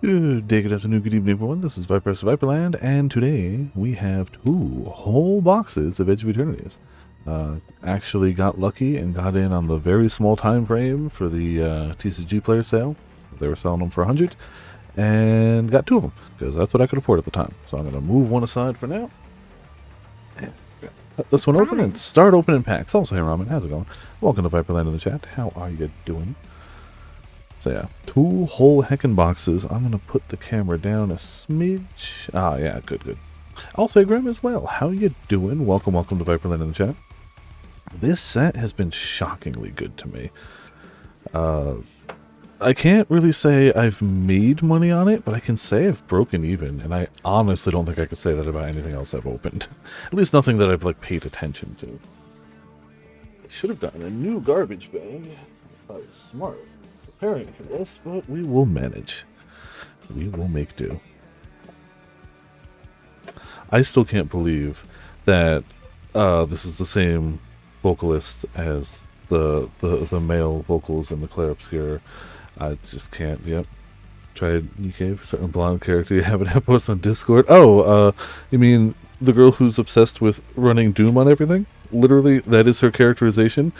Good day, good afternoon, good evening, everyone. This is Viper Viperland, and today we have 2 whole boxes of Edge of Eternities. Actually got lucky and got in on the very small time frame for the TCG player sale. They were selling them for 100, and got 2 of them because that's what I could afford at the time. So I'm going to move one aside for now. And cut this one open and start opening packs. Also, hey Ramen, how's it going? Welcome to Viperland in the chat. How are you doing? So yeah, 2 whole heckin' boxes. I'm gonna put the camera down a smidge. Ah, yeah, good. Also, Grim as well. How you doing? Welcome to Viperland in the chat. This set has been shockingly good to me. I can't really say I've made money on it, but I can say I've broken even, and I honestly don't think I could say that about anything else I've opened. At least nothing that I've like paid attention to. I should have gotten a new garbage bag. I was smart. Preparing for this, but we will manage. We will make do. I still can't believe that this is the same vocalist as the male vocals in the Claire Obscure. I just can't. Yep. Tried Nikave, certain blonde character you haven't had post on Discord. Oh, you mean the girl who's obsessed with running Doom on everything? Literally, that is her characterization.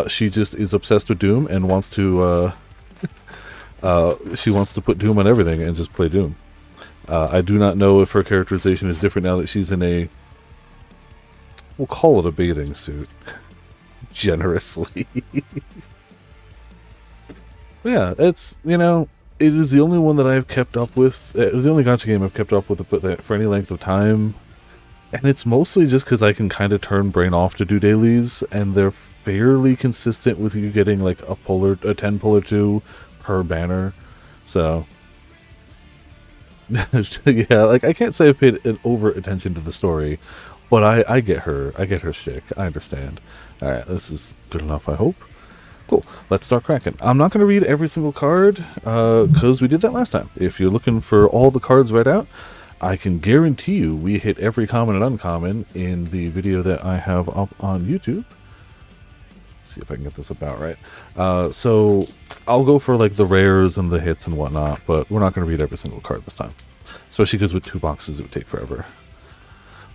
She just is obsessed with Doom and wants to. She wants to put Doom on everything and just play Doom. I do not know if her characterization is different now that she's in a... We'll call it a bathing suit. Generously. Yeah, it's, you know, it is the only one that I've kept up with. The only gacha game I've kept up with for any length of time. And it's mostly just because I can kind of turn brain off to do dailies, and they're fairly consistent with you getting like a 10 pull or 2 per banner. So yeah, like I can't say I've paid an over attention to the story, but I get her shtick. I understand. All right, this is good enough, I hope. Cool, let's start cracking. I'm not going to read every single card because we did that last time. If you're looking for all the cards read out, I can guarantee you we hit every common and uncommon in the video that I have up on YouTube. See if I can get this about right. So I'll go for like the rares and the hits and whatnot, but we're not going to read every single card this time, especially because with 2 boxes it would take forever.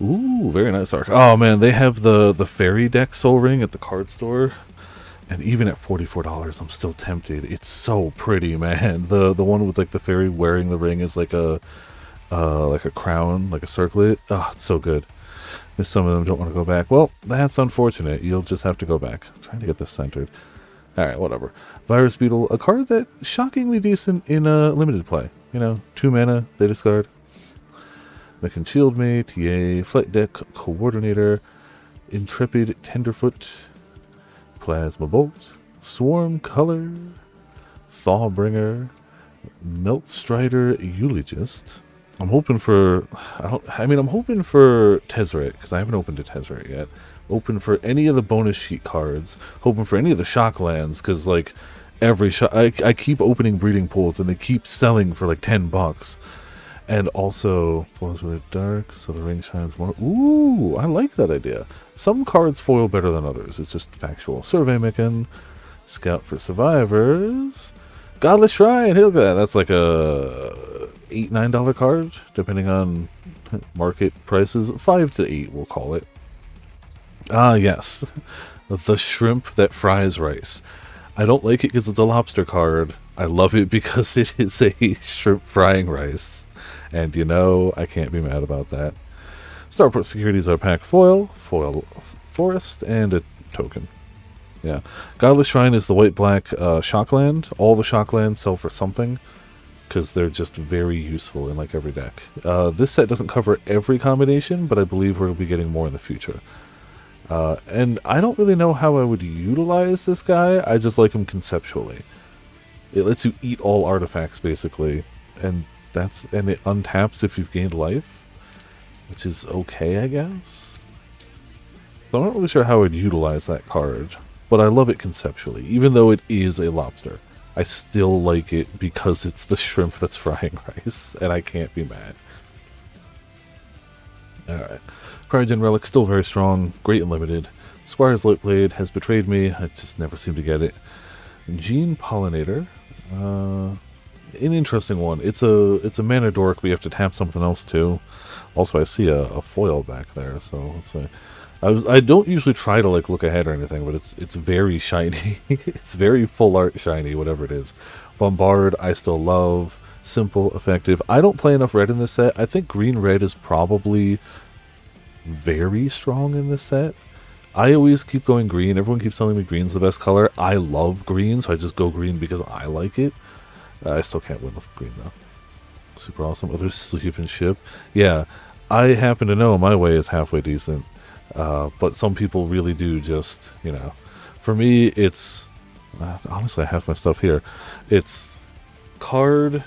Ooh, very nice arc. Oh man, they have the fairy deck Soul Ring at the card store, and even at $44 I'm still tempted. It's so pretty, man. The one with like the fairy wearing the ring is like a crown, like a circlet. Oh, it's so good. If some of them don't want to go back, well, that's unfortunate. You'll just have to go back. I'm trying to get this centered. Alright, whatever. Virus Beetle, a card that shockingly decent in limited play. You know, 2 mana, they discard. Mech and Shield Mate, TA, Flight Deck, Coordinator, Intrepid Tenderfoot, Plasma Bolt, Swarm Color, Thawbringer, Melt Strider Eulogist. I'm hoping for... I'm hoping for Tezzeret, because I haven't opened a Tezzeret yet. Open for any of the bonus sheet cards. Hoping for any of the shock lands, because, like, every shock... I keep opening breeding pools, and they keep selling for, like, $10. And also, Flows Really Dark, so the ring shines more. Ooh, I like that idea. Some cards foil better than others. It's just factual. Survey Mechan, Scout for Survivors... Godless Shrine, hey, look at that. That's like a $8-9 card, depending on market prices. 5 to 8, we'll call it. Ah, yes. The shrimp that fries rice. I don't like it because it's a lobster card. I love it because it is a shrimp frying rice. And you know, I can't be mad about that. Starport Securities are pack foil forest, and a token. Yeah, Godless Shrine is the white-black shockland. All the shocklands sell for something, because they're just very useful in like every deck. This set doesn't cover every combination, but I believe we'll be getting more in the future. And I don't really know how I would utilize this guy, I just like him conceptually. It lets you eat all artifacts, basically, and it untaps if you've gained life, which is okay, I guess. So I'm not really sure how I would utilize that card. But I love it conceptually. Even though it is a lobster, I still like it because it's the shrimp that's frying rice, and I can't be mad. Alright. Cryogen Relic, still very strong, great and limited. Squire's Lightblade has betrayed me, I just never seem to get it. Gene Pollinator, an interesting one. It's a mana dork, but you have to tap something else too. Also, I see a foil back there, so let's see. I don't usually try to like look ahead or anything, but it's very shiny. It's very full art shiny, whatever it is. Bombard, I still love. Simple, effective. I don't play enough red in this set. I think green-red is probably very strong in this set. I always keep going green. Everyone keeps telling me green's the best color. I love green, so I just go green because I like it. I still can't win with green, though. Super awesome. Other sleeve and ship. Yeah, I happen to know my way is halfway decent. But some people really do just, you know. For me, it's... honestly, I have my stuff here. It's card,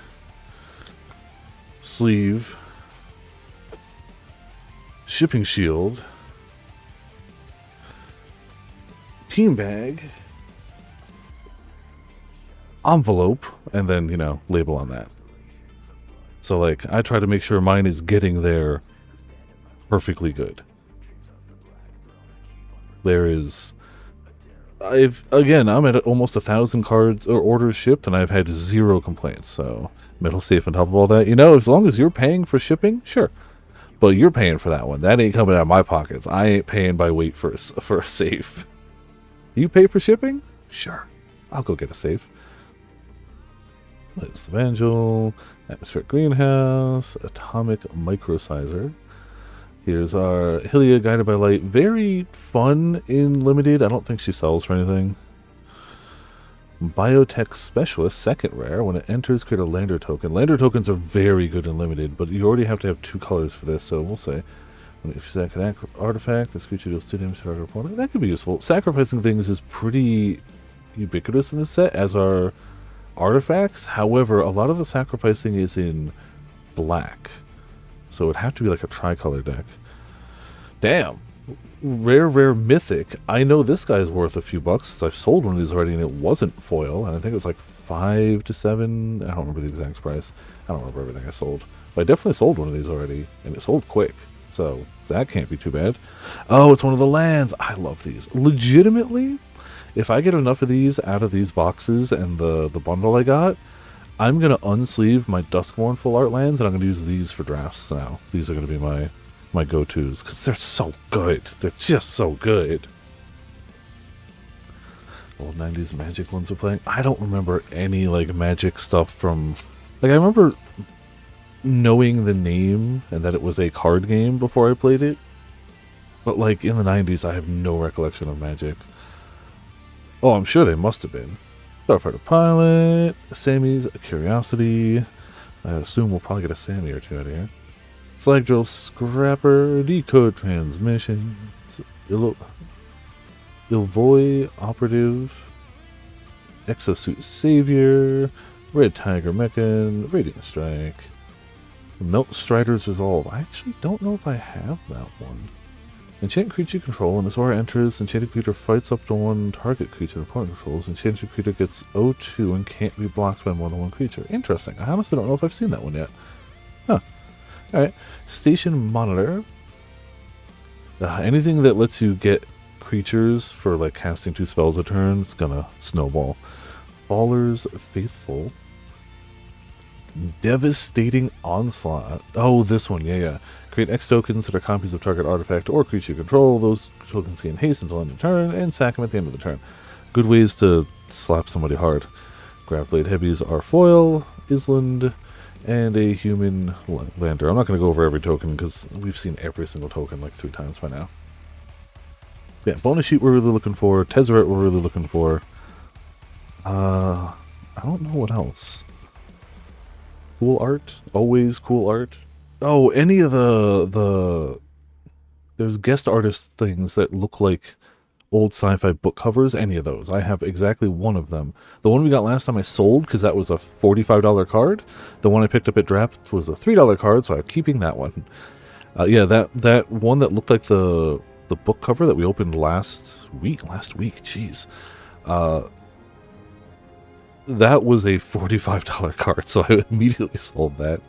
sleeve, shipping shield, team bag, envelope, and then, you know, label on that. So, like, I try to make sure mine is getting there perfectly good. There is... I'm at almost 1,000 cards or orders shipped, and I've had 0 complaints, so metal safe on top of all that. You know, as long as you're paying for shipping, sure. But you're paying for that one. That ain't coming out of my pockets. I ain't paying by weight for a safe. You pay for shipping? Sure. I'll go get a safe. Latest Evangel, Atmospheric Greenhouse, Atomic Microsizer. Here's our Hylia Guided by Light. Very fun in Limited. I don't think she sells for anything. Biotech Specialist, second rare. When it enters, create a lander token. Lander tokens are very good in Limited, but you already have to have 2 colors for this, so we'll say. If you sack an artifact, this creature deals 2 damage to our opponent. That could be useful. Sacrificing things is pretty ubiquitous in this set, as are artifacts. However, a lot of the sacrificing is in black. So it would have to be like a tricolor deck. Damn. Rare mythic. I know this guy's worth a few bucks. I've sold one of these already and it wasn't foil. And I think it was like 5 to 7. I don't remember the exact price. I don't remember everything I sold. But I definitely sold one of these already. And it sold quick. So that can't be too bad. Oh, it's one of the lands. I love these. Legitimately, if I get enough of these out of these boxes and the bundle I got, I'm going to unsleeve my Duskmourn full art lands, and I'm going to use these for drafts now. These are going to be my go-tos, because they're so good. They're just so good. Old 90s Magic ones are playing. I don't remember any, like, Magic stuff from... Like, I remember knowing the name and that it was a card game before I played it. But, like, in the 90s, I have no recollection of Magic. Oh, I'm sure they must have been. Starfighter Pilot, Sammy's Curiosity. I assume we'll probably get a Sammy or 2 out of here. Slag Drill Scrapper, Decode Transmission, Ilvoy Operative, Exosuit Savior, Red Tiger Mechan, Radiant Strike, Melt Strider's Resolve. I actually don't know if I have that one. Enchant creature control. When this aura enters, enchanted creature fights up to 1 target creature the opponent controls. Enchanted creature gets 0-2 and can't be blocked by more than 1 creature. Interesting. I honestly don't know if I've seen that one yet. Huh. Alright. Station Monitor. Anything that lets you get creatures for like casting 2 spells a turn, it's gonna snowball. Faller's Faithful. Devastating Onslaught. Oh, this one. Yeah. Create X tokens that are copies of target artifact or creature you control. Those tokens gain haste until end of turn, and sack them at the end of the turn. Good ways to slap somebody hard. Graveblade Heavies are foil, Island, and a human lander. I'm not going to go over every token because we've seen every single token like 3 times by now. Yeah, bonus sheet we're really looking for. Tezzeret we're really looking for. I don't know what else. Cool art. Always cool art. Oh, any of the there's guest artist things that look like old sci-fi book covers, any of those. I have exactly one of them. The one we got last time I sold because that was a $45 card. The one I picked up at draft was a $3 card, so I'm keeping that one. Yeah, that one that looked like the book cover that we opened last week, jeez. That was a $45 card, so I immediately sold that.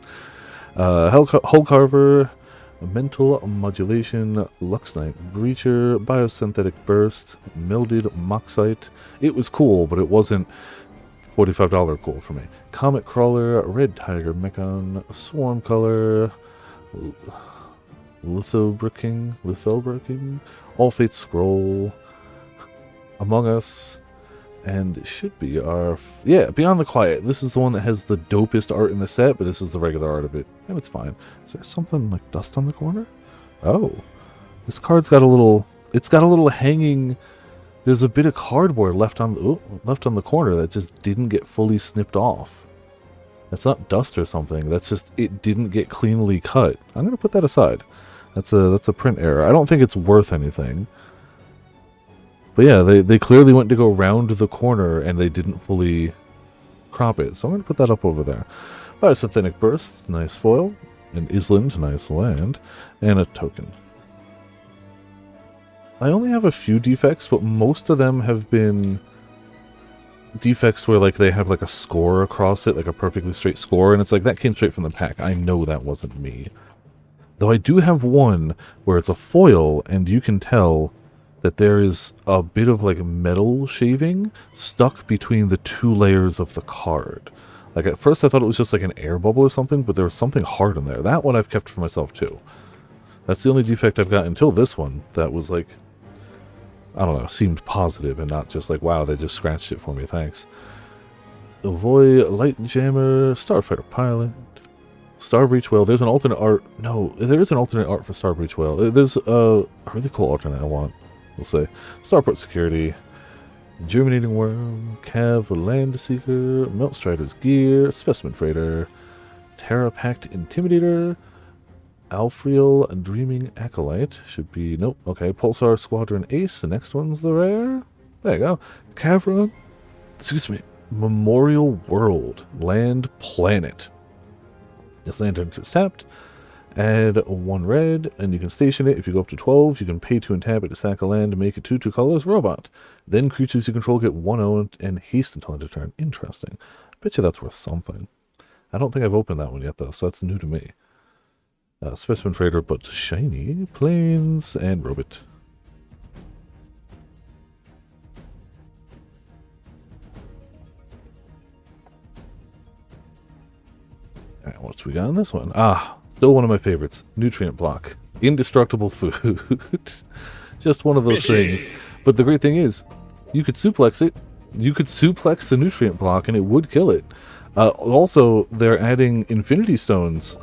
Hull Carver, Mental Modulation, Lux Knight Breacher, Biosynthetic Burst, Milded Moxite. It was cool, but it wasn't $45 cool for me. Comet Crawler, Red Tiger Mechon, Swarm Color, Lithobricking, All Fate Scroll, Among Us, and it should be our... yeah, Beyond the Quiet. This is the one that has the dopest art in the set, but this is the regular art of it, and it's fine. Is there something like dust on the corner? Oh. This card's got a little... it's got a little hanging... there's a bit of cardboard left on the corner that just didn't get fully snipped off. That's not dust or something. That's just... it didn't get cleanly cut. I'm going to put that aside. That's a print error. I don't think it's worth anything. But yeah, they clearly went to go round the corner and they didn't fully crop it. So I'm going to put that up over there. Biosynthetic Burst, nice foil. An Island, nice land. And a token. I only have a few defects, but most of them have been defects where like they have like a score across it, like a perfectly straight score, and it's like that came straight from the pack. I know that wasn't me. Though I do have one where it's a foil, and you can tell that there is a bit of like metal shaving stuck between the two layers of the card. Like at first I thought it was just like an air bubble or something, but there was something hard in there. That one I've kept for myself too. That's the only defect I've got until this one that was like, I don't know, seemed positive and not just like, wow, they just scratched it for me, thanks. Avoid Light Jammer, Starfighter Pilot, Starbreach Whale. There's an alternate art. No, there is an alternate art for Starbreach Whale. There's a really cool alternate I want. We'll say Starport Security, Germinating Worm, Cav Land Seeker, Melt Strider's Gear, Specimen Freighter, Terra Pact Intimidator, Alfriel Dreaming Acolyte. Should be, nope, okay, Pulsar Squadron Ace, the next one's the rare. There you go. Cavra, excuse me, Memorial World, Land Planet. This lantern gets tapped. Add 1 red, and you can station it. If you go up to 12, you can pay 2 and tap it to sack a land to make it 2/2 colors robot. Then creatures you control get 1/0 and haste until end of turn. Interesting. Bet you that's worth something. I don't think I've opened that one yet, though, so that's new to me. Specimen Freighter, but shiny. Plains, and Robot. Alright, what's we got on this one? Ah, still one of my favorites. Nutrient Block. Indestructible food. Just one of those things. But the great thing is, you could suplex it. You could suplex the Nutrient Block and it would kill it. Also, they're adding Infinity Stones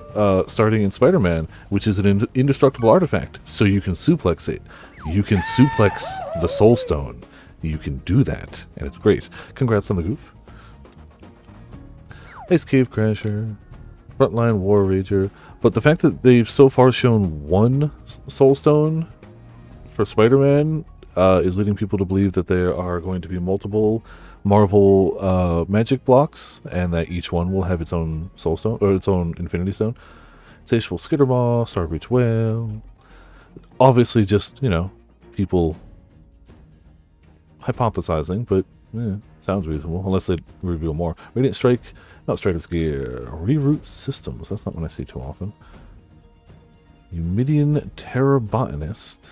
starting in Spider-Man, which is an indestructible artifact. So you can suplex it. You can suplex the Soul Stone. You can do that, and it's great. Congrats on the goof. Ice Cave Crasher. Frontline War Rager. But the fact that they've so far shown 1 Soul Stone for Spider-Man is leading people to believe that there are going to be multiple Marvel magic blocks, and that each one will have its own Soul Stone, or its own Infinity Stone. Insatiable Skitterball, Starbreach Whale. Obviously just, you know, people hypothesizing, but yeah, sounds reasonable, unless they reveal more. Radiant Strike, Melt Strider's Gear, Reroute Systems, that's not one I see too often. Eumidian Terror Botanist,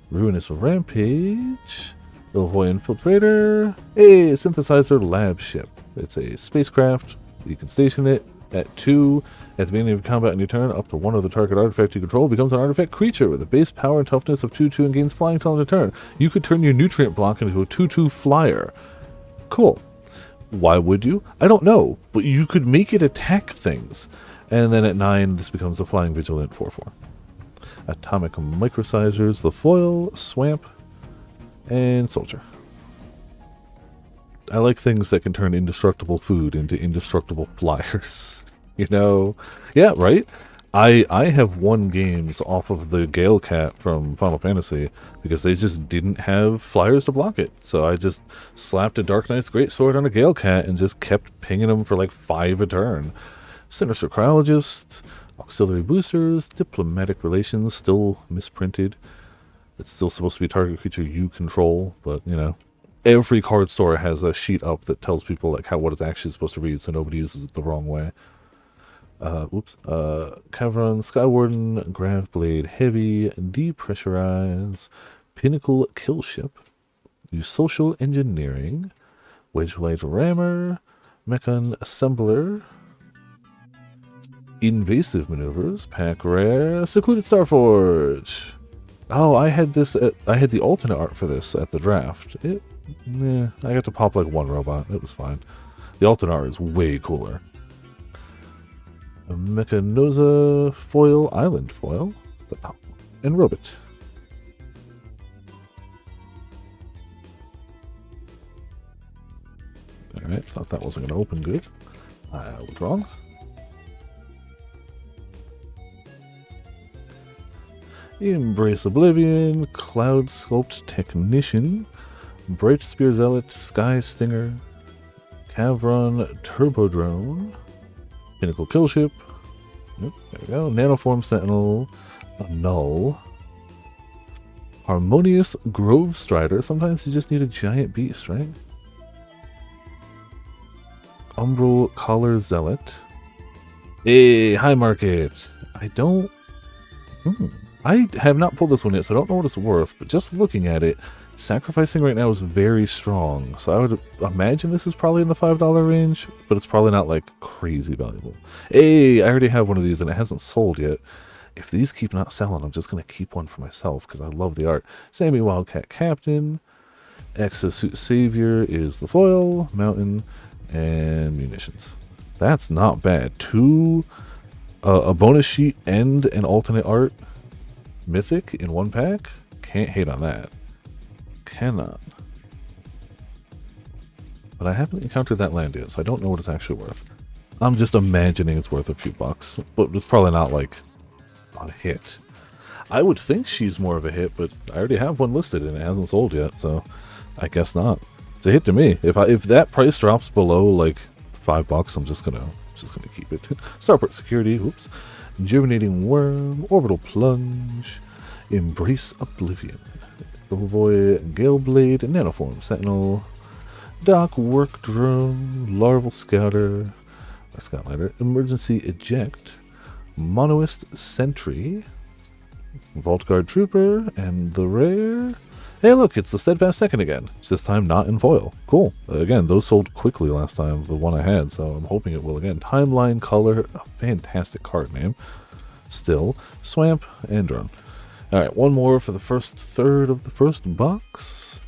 Ruinous Rampage, Ilvoy Infiltrator, a Synthesizer Lab Ship. It's a spacecraft, you can station it at 2. At the beginning of combat on your turn, up to 1 of the target artifact you control becomes an artifact creature with a base power and toughness of 2/2 and gains flying till end of turn. You could turn your Nutrient Block into a 2/2 flyer. Cool. Why would you? I don't know, but you could make it attack things. And then at 9, this becomes a Flying Vigilant 4/4. Atomic Microsizers, the foil, Swamp, and Soldier. I like things that can turn indestructible food into indestructible flyers. You know? Yeah, right? I have won games off of the Gale Cat from Final Fantasy because they just didn't have flyers to block it. So I just slapped a Dark Knight's Greatsword on a Gale Cat and just kept pinging them for like 5 a turn. Sinister Cryologist, Auxiliary Boosters, Diplomatic Relations, still misprinted. It's still supposed to be a target creature you control, but, you know. Every card store has a sheet up that tells people like what it's actually supposed to read, so nobody uses it the wrong way. Cavern, Skywarden, Gravblade Heavy, Depressurize, Pinnacle Killship, use Social Engineering, Wedgelight Rammer, Mechon Assembler, Invasive Maneuvers, Pack Rare, Secluded Starforge. Oh, I had the alternate art for this at the draft. I got to pop like one robot. It was fine. The alternate art is way cooler. A Mechanoza foil, Island foil, the top one, and Robot. Alright, thought that wasn't going to open good. I was wrong. Embrace Oblivion, Cloud Sculpt Technician, Bright Spear Zealot, Sky Stinger, Cavron Turbo Drone, Pinnacle Killship, there we go, Nanoform Sentinel, a Null, Harmonious Grove Strider, sometimes you just need a giant beast, right? Umbral Collar Zealot. Hey, high market! I have not pulled this one yet, so I don't know what it's worth, but just looking at it, sacrificing right now is very strong. So I would imagine this is probably in the $5 range, but it's probably not like crazy valuable. Hey, I already have one of these and it hasn't sold yet. If these keep not selling, I'm just going to keep one for myself because I love the art. Sammy Wildcat Captain, Exosuit Savior is the foil, Mountain, and Munitions. That's not bad. A bonus sheet and an alternate art mythic in one pack? Can't hate on that. Cannot. But I haven't encountered that land yet, so I don't know what it's actually worth. I'm just imagining it's worth a few bucks, but it's probably not like a hit. I would think she's more of a hit, but I already have one listed and it hasn't sold yet, so I guess not. It's a hit to me. If that price drops below like $5, I'm just gonna keep it. Starport Security, oops. Germinating Worm, Orbital Plunge, Embrace Oblivion, Void Galeblade, Nanoform Sentinel, Dock Work Drone, Larval Scouter, Scoutlighter, Emergency Eject, Monoist Sentry, Vault Guard Trooper, and the rare. Hey, look, it's the Steadfast Second again. It's this time not in foil. Cool. Again, those sold quickly last time, the one I had, so I'm hoping it will again. Timeline Color, a fantastic card name. Still, Swamp and Drone. Alright, one more for the first third of the first box.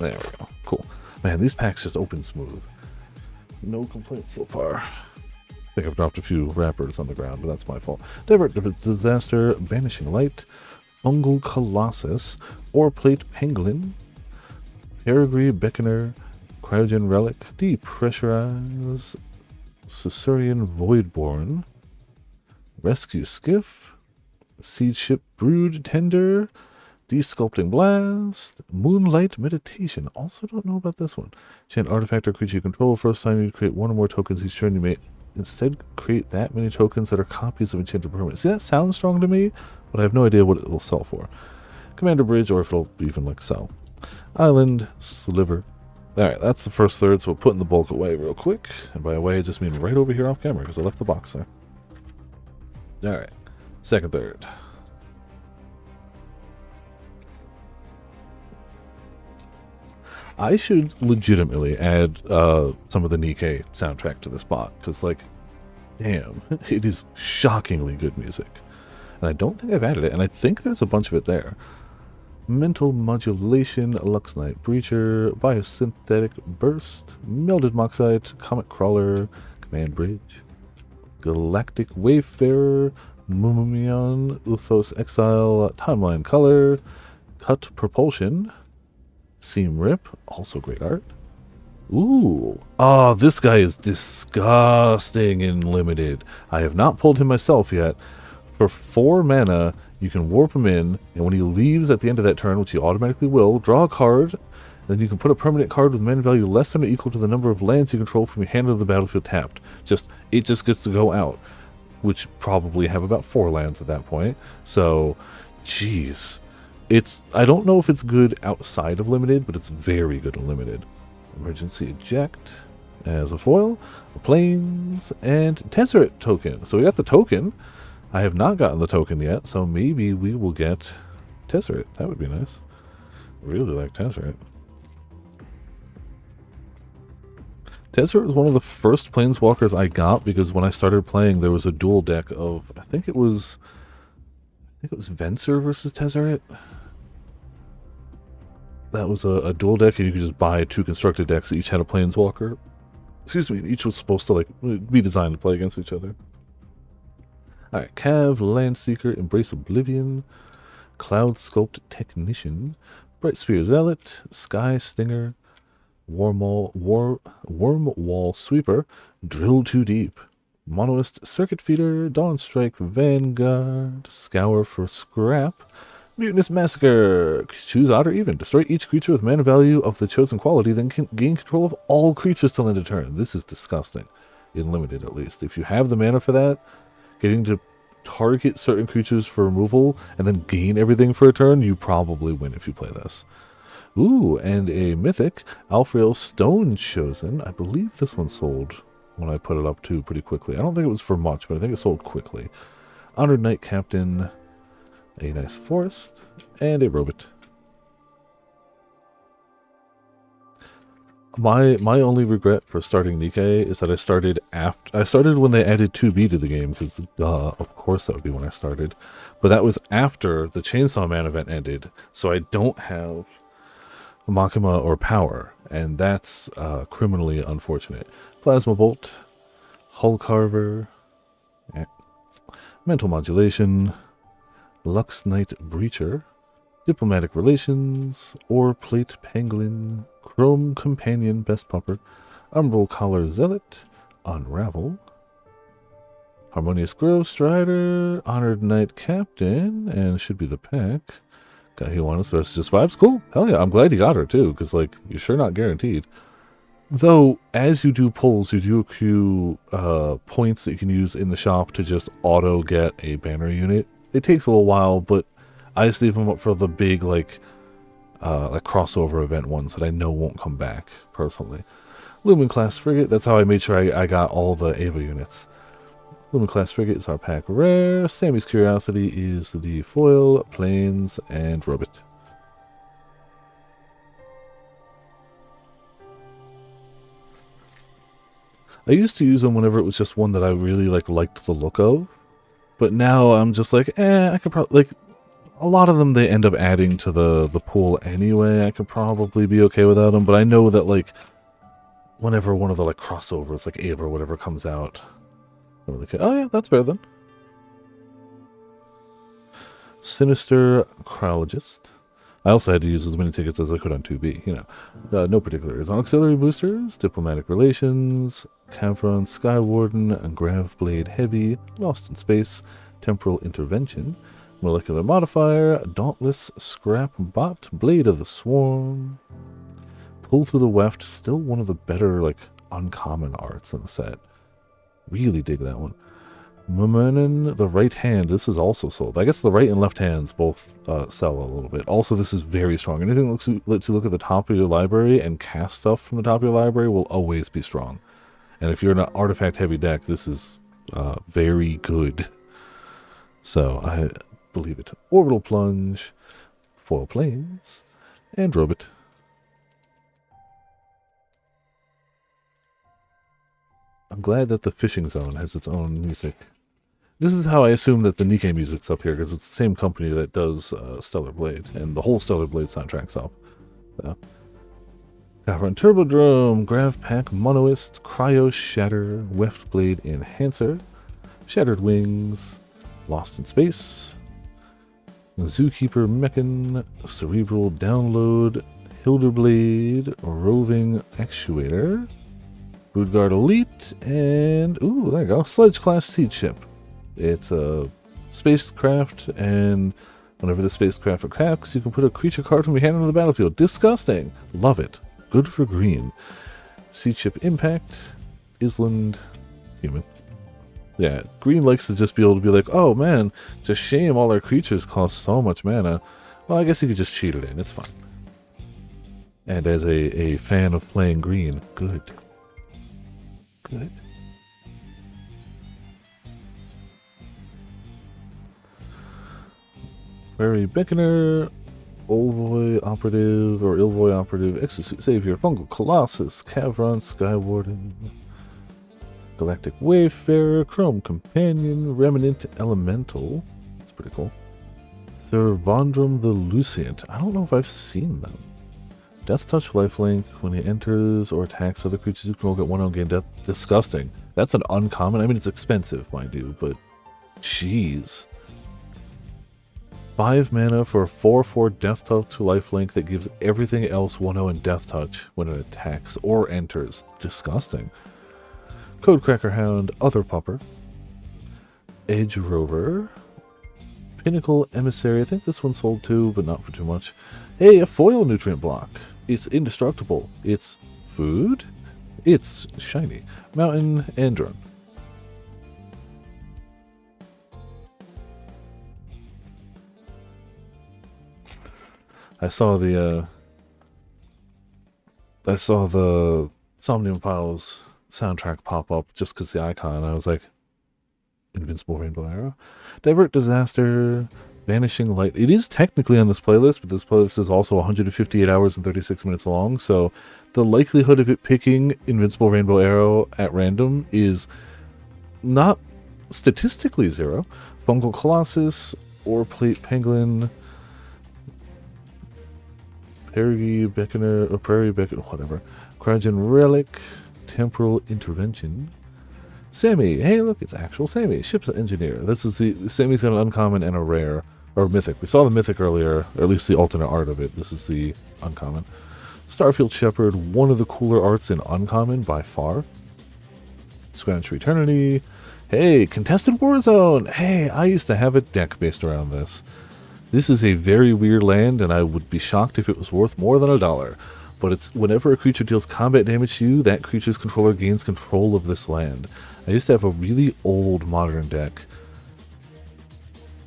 There we go. Cool. Man, these packs just open smooth. No complaints so far. I think I've dropped a few wrappers on the ground, but that's my fault. Divert Disaster, Banishing Light, Fungal Colossus, Oreplate Pangolin, Peregrine Beckoner, Cryogen Relic, Depressurize, Susurian Voidborn, Rescue Skiff, Seed Ship Brood Tender, Desculpting Blast, Moonlight Meditation. Also don't know about this one. Chant artifact or creature you control. First time you create one or more tokens each turn, you may instead create that many tokens that are copies of enchanted permanents. See, that sounds strong to me, but I have no idea what it will sell for. Commander Bridge, or if it'll even like sell. Island Sliver. Alright, that's the first third, so we're putting the bulk away real quick. And by away, I just mean right over here off camera, because I left the box there. Alright, second third. I should legitimately add some of the Nikkei soundtrack to this bot, because, like, damn, it is shockingly good music. And I don't think I've added it, and I think there's a bunch of it there. Mental Modulation, Lux Knight Breacher, Biosynthetic Burst, Melded Moxite, Comet Crawler, Command Bridge, Galactic Wayfarer, Mumion, Uthos Exile, Timeline Color, Cut Propulsion, Seam Rip, also great art. Ooh. Oh, this guy is disgusting in limited. I have not pulled him myself yet. For 4 mana, you can warp him in, and when he leaves at the end of that turn, which he automatically will, draw a card, then you can put a permanent card with mana value less than or equal to the number of lands you control from your hand to the battlefield tapped. It just gets to go out, which probably have about 4 lands at that point. So, jeez. I don't know if it's good outside of limited, but it's very good in limited. Emergency Eject as a foil, Plains, and Tesseract token. So we got the token. I have not gotten the token yet, so maybe we will get Tesseract. That would be nice. Really like Tezzeret. Tezzeret was one of the first planeswalkers I got because when I started playing, there was a dual deck of I think it was Venser versus Tezzeret. That was a dual deck, and you could just buy 2 constructed decks. Each had a planeswalker. Excuse me. Each was supposed to like be designed to play against each other. All right, Cav, Landseeker, Embrace Oblivion, Cloud Sculpt Technician, Bright Spear Zealot, Sky Stinger, Wormwall Sweeper, Drill Too Deep, Monoist Circuit Feeder, Dawn Strike Vanguard, Scour for Scrap, Mutinous Massacre. Choose odd or even. Destroy each creature with mana value of the chosen quality, then gain control of all creatures till end of turn. This is disgusting. In limited, at least. If you have the mana for that, getting to target certain creatures for removal and then gain everything for a turn, you probably win if you play this. Ooh, and a mythic, Alfrail Stone Chosen. I believe this one sold when I put it up too pretty quickly. I don't think it was for much, but I think it sold quickly. Honored Knight Captain, a nice forest, and a robot. My only regret for starting Nikkei is that I started when they added 2B to the game, because of course that would be when I started. But that was after the Chainsaw Man event ended, so I don't have Makima or Power, and that's criminally unfortunate. Plasma Bolt, Hull Carver, Mental Modulation, Lux Knight Breacher, Diplomatic Relations, Ore Plate Pangolin, Chrome Companion Best Pupper, Umbral Collar Zealot, Unravel, Harmonious Grove Strider, Honored Knight Captain, and should be the pack. Got he wanted, so it's just vibes. Cool. Hell yeah, I'm glad you got her too, because like you're sure not guaranteed. Though, as you do pulls, you do accrue points that you can use in the shop to just auto get a banner unit. It takes a little while, but I just leave them up for the big like crossover event ones that I know won't come back personally. Lumen Class Frigate. That's how I made sure I got all the Ava units. Lumen Class Frigate is our pack rare. Sammy's Curiosity is the foil, planes, and robot. I used to use them whenever it was just one that I really liked the look of, but now I'm just like, I could probably a lot of them they end up adding to the pool anyway. I could probably be okay without them, but I know that whenever one of the crossovers like Ava or whatever comes out, I'm really okay. Oh yeah, that's better then. Sinister Cryologist. I also had to use as many tickets as I could on 2B, you know. No particulars. Auxiliary Boosters, Diplomatic Relations, Cavron Skywarden, Gravblade Heavy, Lost in Space, Temporal Intervention, Molecular Modifier, Dauntless Scrap Bot, Blade of the Swarm, Pull Through the Weft, still one of the better, uncommon arts in the set. Really dig that one. Momenon, the right hand, this is also sold. I guess the right and left hands both sell a little bit. Also, this is very strong. Anything that lets you look at the top of your library and cast stuff from the top of your library will always be strong. And if you're in an artifact-heavy deck, this is very good. So, I believe it. Orbital Plunge, Foil Planes, and Robot. I'm glad that the Fishing Zone has its own music. This is how I assume that the Nikkei music's up here, because it's the same company that does Stellar Blade, and the whole Stellar Blade soundtrack's up. So. Cavern Turbodrome, Grav Pack Monoist, Cryo Shatter, Weft Blade Enhancer, Shattered Wings, Lost in Space, Zookeeper Mechan, Cerebral Download, Hilderblade, Roving Actuator, Broodguard Elite, and, ooh, there you go, Sledge Class Seed Ship. It's a spacecraft, and whenever the spacecraft attacks, you can put a creature card from your hand into the battlefield. Disgusting! Love it. Good for green. Seed Ship Impact, Island, Human. Yeah, green likes to just be able to be like, oh man, it's a shame all our creatures cost so much mana. Well, I guess you could just cheat it in, it's fine. And as a fan of playing green, good. Good. Prairie Beckoner, Olvoy Operative, or Ilvoy Operative, Exosuit Savior, Fungal Colossus, Cavron, Skywarden, Galactic Wayfarer, Chrome Companion, Remnant Elemental. That's pretty cool. Servandrum the Lucient. I don't know if I've seen them. Death Touch Lifelink. When he enters or attacks other creatures you control, get one on game death. Disgusting. That's an uncommon. I mean, it's expensive, mind you, but jeez. 5 mana for a 4/4 Death Touch Lifelink that gives everything else 1/0 in Death Touch when it attacks or enters. Disgusting. Codecracker Hound, Other Pupper. Edge Rover. Pinnacle Emissary. I think this one sold too, but not for too much. Hey, a foil nutrient block. It's indestructible. It's food. It's shiny. Mountain Andron. I saw the Somnium Files soundtrack pop up just because the icon. I was like, Invincible Rainbow Arrow. Divert Disaster. Vanishing Light. It is technically on this playlist, but this playlist is also 158 hours and 36 minutes long, so the likelihood of it picking Invincible Rainbow Arrow at random is not statistically 0. Fungal Colossus, Ore Plate Penguin, Prairie Beckoner, whatever. Cryogen Relic, Temporal Intervention. Sammy, hey look, it's actual Sammy, Ship's Engineer. This is Sammy's got an uncommon and a rare, or mythic. We saw the mythic earlier, or at least the alternate art of it. This is the uncommon. Starfield Shepherd, one of the cooler arts in uncommon by far. Scratch Eternity. Hey, Contested Warzone. Hey, I used to have a deck based around this. This is a very weird land, and I would be shocked if it was worth more than $1. But it's whenever a creature deals combat damage to you, that creature's controller gains control of this land. I used to have a really old modern deck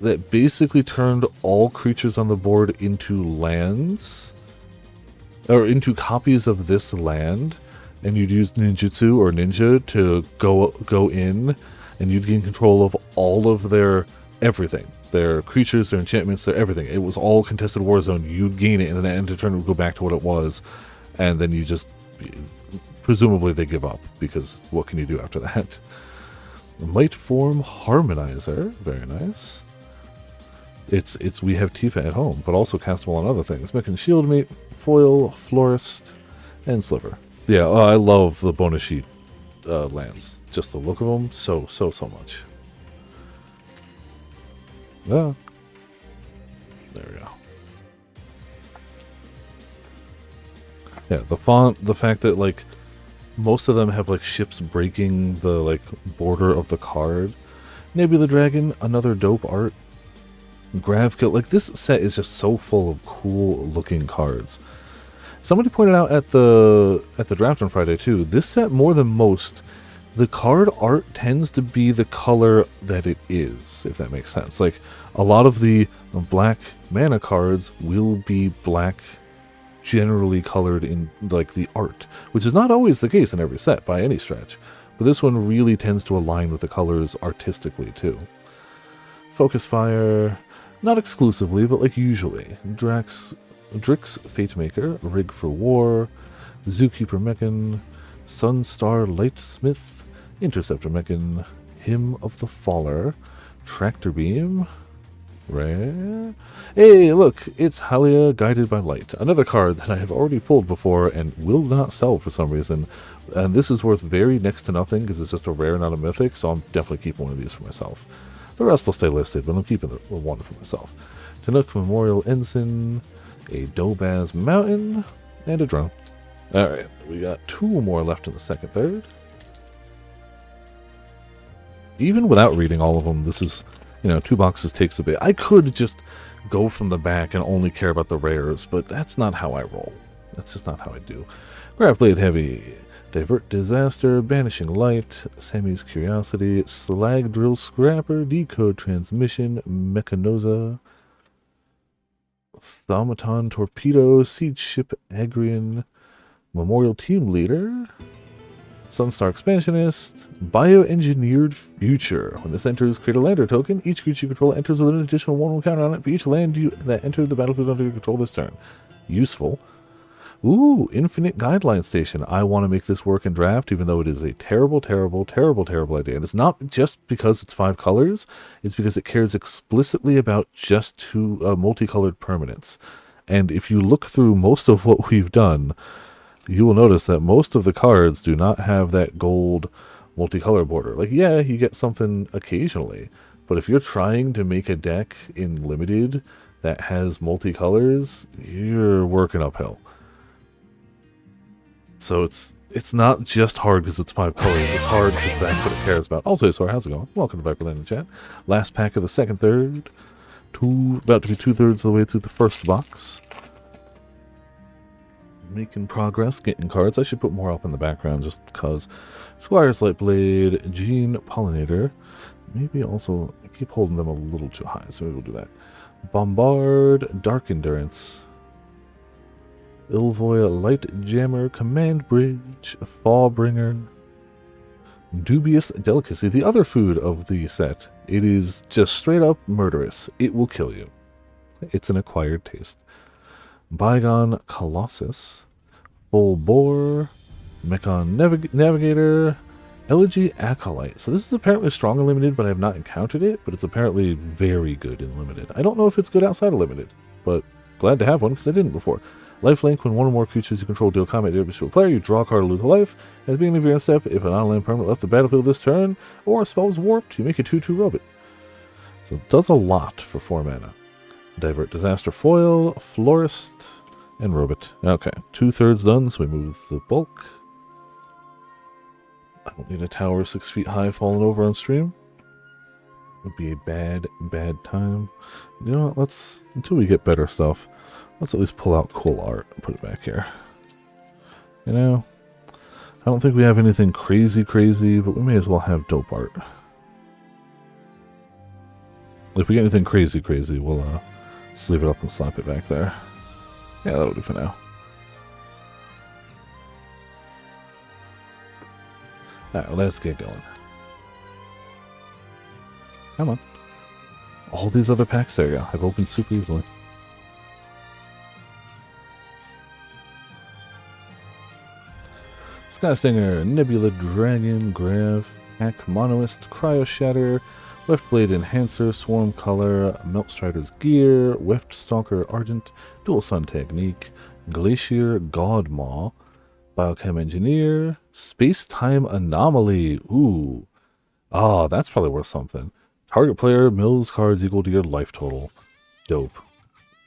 that basically turned all creatures on the board into lands, or into copies of this land, and you'd use ninjutsu or ninja to go in, and you'd gain control of all of their everything. Their creatures, their enchantments, their everything. It was all Contested Warzone. You'd gain it, and then at the end of turn it would go back to what it was, and then you just... presumably they give up, because what can you do after that? Might Form Harmonizer. Very nice. It's we have Tifa at home, but also castable on other things. Mech and Shieldmate, Foil, Florist, and Sliver. Yeah, I love the bonus sheet lands. Just the look of them, so much. Yeah. There we go. Yeah, the font, the fact that, like, most of them have, like, ships breaking the, like, border of the card. Nebula Dragon, another dope art. Gravkill, like, this set is just so full of cool-looking cards. Somebody pointed out at the draft on Friday, too, this set, more than most, the card art tends to be the color that it is, if that makes sense. Like, a lot of the black mana cards will be black, generally colored in, like, the art, which is not always the case in every set, by any stretch. But this one really tends to align with the colors artistically, too. Focus Fire, not exclusively, but, like, usually. Drix Fatemaker, Rig for War, Zookeeper Mechan, Sunstar Lightsmith, Interceptor Mechan, Hymn of the Faller, Tractor Beam, rare. Hey, look, it's Halia Guided by Light, another card that I have already pulled before and will not sell for some reason. And this is worth very next to nothing because it's just a rare, not a mythic, so I'm definitely keeping one of these for myself. The rest will stay listed, but I'm keeping the one for myself. Tanook Memorial Ensign, a Dobaz Mountain, and a drone. Alright, we got 2 more left in the second third. Even without reading all of them, this is, 2 boxes takes a bit. I could just go from the back and only care about the rares, but that's not how I roll. That's just not how I do. Graveblade Heavy, Divert Disaster, Banishing Light, Sammy's Curiosity, Slag Drill Scrapper, Decode Transmission, Mechanoza, Thaumaton Torpedo, Siege Ship Agrian, Memorial Team Leader, Sunstar Expansionist, Bioengineered Future. When this enters, create a lander token. Each creature you control enters with an additional 1/1 counter on it for each land that entered the battlefield under your control this turn. Useful. Ooh, Infinite Guideline Station. I want to make this work in draft, even though it is a terrible, terrible, terrible, terrible idea. And it's not just because it's 5 colors, it's because it cares explicitly about just 2 multicolored permanents. And if you look through most of what we've done, you will notice that most of the cards do not have that gold multicolor border. Like, yeah, you get something occasionally, but if you're trying to make a deck in Limited that has multicolors, you're working uphill. So it's not just hard because it's 5 colors, it's hard because that's what it cares about. Also, sorry, how's it going? Welcome to Viperland in chat. Last pack of the second third. About to be 2/3 of the way through the first box. Making progress, getting cards. I should put more up in the background just because. Squire's Lightblade, Gene Pollinator. Maybe also, I keep holding them a little too high, so maybe we'll do that. Bombard, Dark Endurance. Ilvoy, Light Jammer, Command Bridge, Fallbringer. Dubious Delicacy, the other food of the set. It is just straight up murderous. It will kill you. It's an acquired taste. Bygone Colossus, Full Bore, Mechon Navigator, Elegy Acolyte. So this is apparently strong in Limited, but I have not encountered it, but it's apparently very good in Limited. I don't know if it's good outside of Limited, but glad to have one because I didn't before. Lifelink, when one or more creatures you control deal combat damage to a player, you draw a card or lose a life. At the beginning of your end step, if an on-land permanent left the battlefield this turn, or a spell is warped, you make a 2/2 robot. So it does a lot for 4 mana. Divert Disaster Foil, Florist, and Robot. Okay, 2/3 done, so we move the bulk. I don't need a tower 6 feet high falling over on stream. Would be a bad, bad time. You know what, let's, until we get better stuff, let's at least pull out cool art and put it back here. You know, I don't think we have anything crazy, but we may as well have dope art. If we get anything crazy, we'll sleeve it up and slap it back there. Yeah, that'll do for now. Alright, let's get going. Come on. All these other packs, there you go. I've opened super easily. Skystinger, Nebula Dragon, Grav, Pack Monoist, Cryo Shatter, Left Blade Enhancer, Swarm Color, Meltstrider's Gear, Weft Stalker Argent, Dual Sun Technique, Glacier Godmaw, Biochem Engineer, Space-Time Anomaly. Ooh. Ah, that's probably worth something. Target player mills cards equal to your life total. Dope.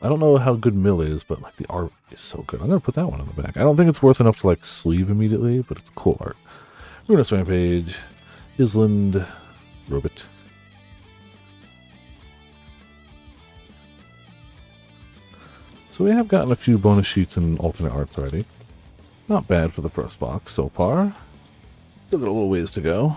I don't know how good mill is, but like the art is so good. I'm going to put that one on the back. I don't think it's worth enough to like sleeve immediately, but it's cool art. Ruinous Rampage, Island, Robot. So we have gotten a few bonus sheets and alternate arts already. Not bad for the first box so far. Still got a little ways to go.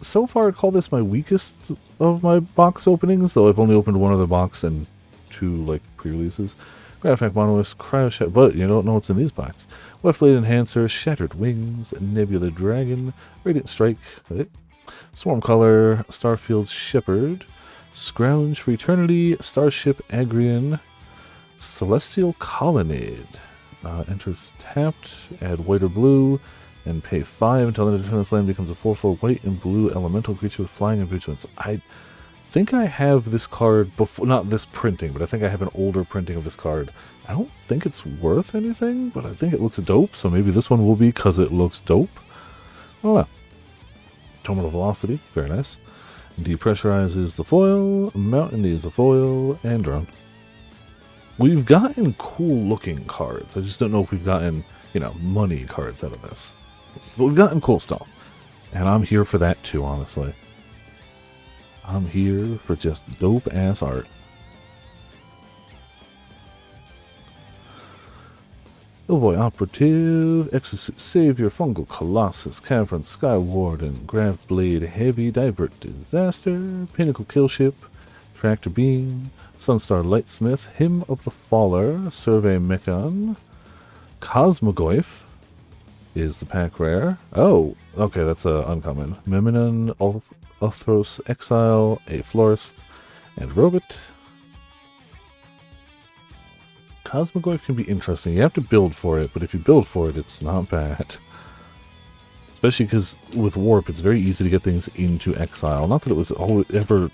So far, I'd call this my weakest of my box openings, though I've only opened one other box and 2 like pre-releases. Graphic Monoist, Cryo Shatter, but you don't know what's in these boxes. Weft Blade Enhancer, Shattered Wings, Nebula Dragon, Radiant Strike, Swarm Color, Starfield Shepherd, Scrounge for Eternity, Starship Agrian, Celestial Colonnade. Enters tapped, add white or blue, and pay 5 until the end of turn this land becomes a 4/4 white and blue elemental creature with flying and vigilance. I think I have this card before, not this printing, but I think I have an older printing of this card. I don't think it's worth anything, but I think it looks dope, so maybe this one will be because it looks dope. I don't know. Terminal Velocity, very nice. Depressurizes the foil, Mountain is a foil, and Drone. We've gotten cool looking cards. I just don't know if we've gotten, you know, money cards out of this. But we've gotten cool stuff. And I'm here for that too, honestly. I'm here for just dope ass art. Illvoy Operative, Exosuit Savior, Fungal Colossus, Cavern Skywarden, Grav Blade Heavy, Divert Disaster, Pinnacle Killship, Tractor Beam, Sunstar Lightsmith, Hymn of the Faller, Survey Mechon, Cosmogoyf, is the pack rare. Oh, okay, that's a uncommon. Miminon, Ulthros Exile, a Florist, and Robot. Cosmogoyf can be interesting. You have to build for it, but if you build for it, it's not bad. Especially because with Warp, it's very easy to get things into Exile. Not that it was ever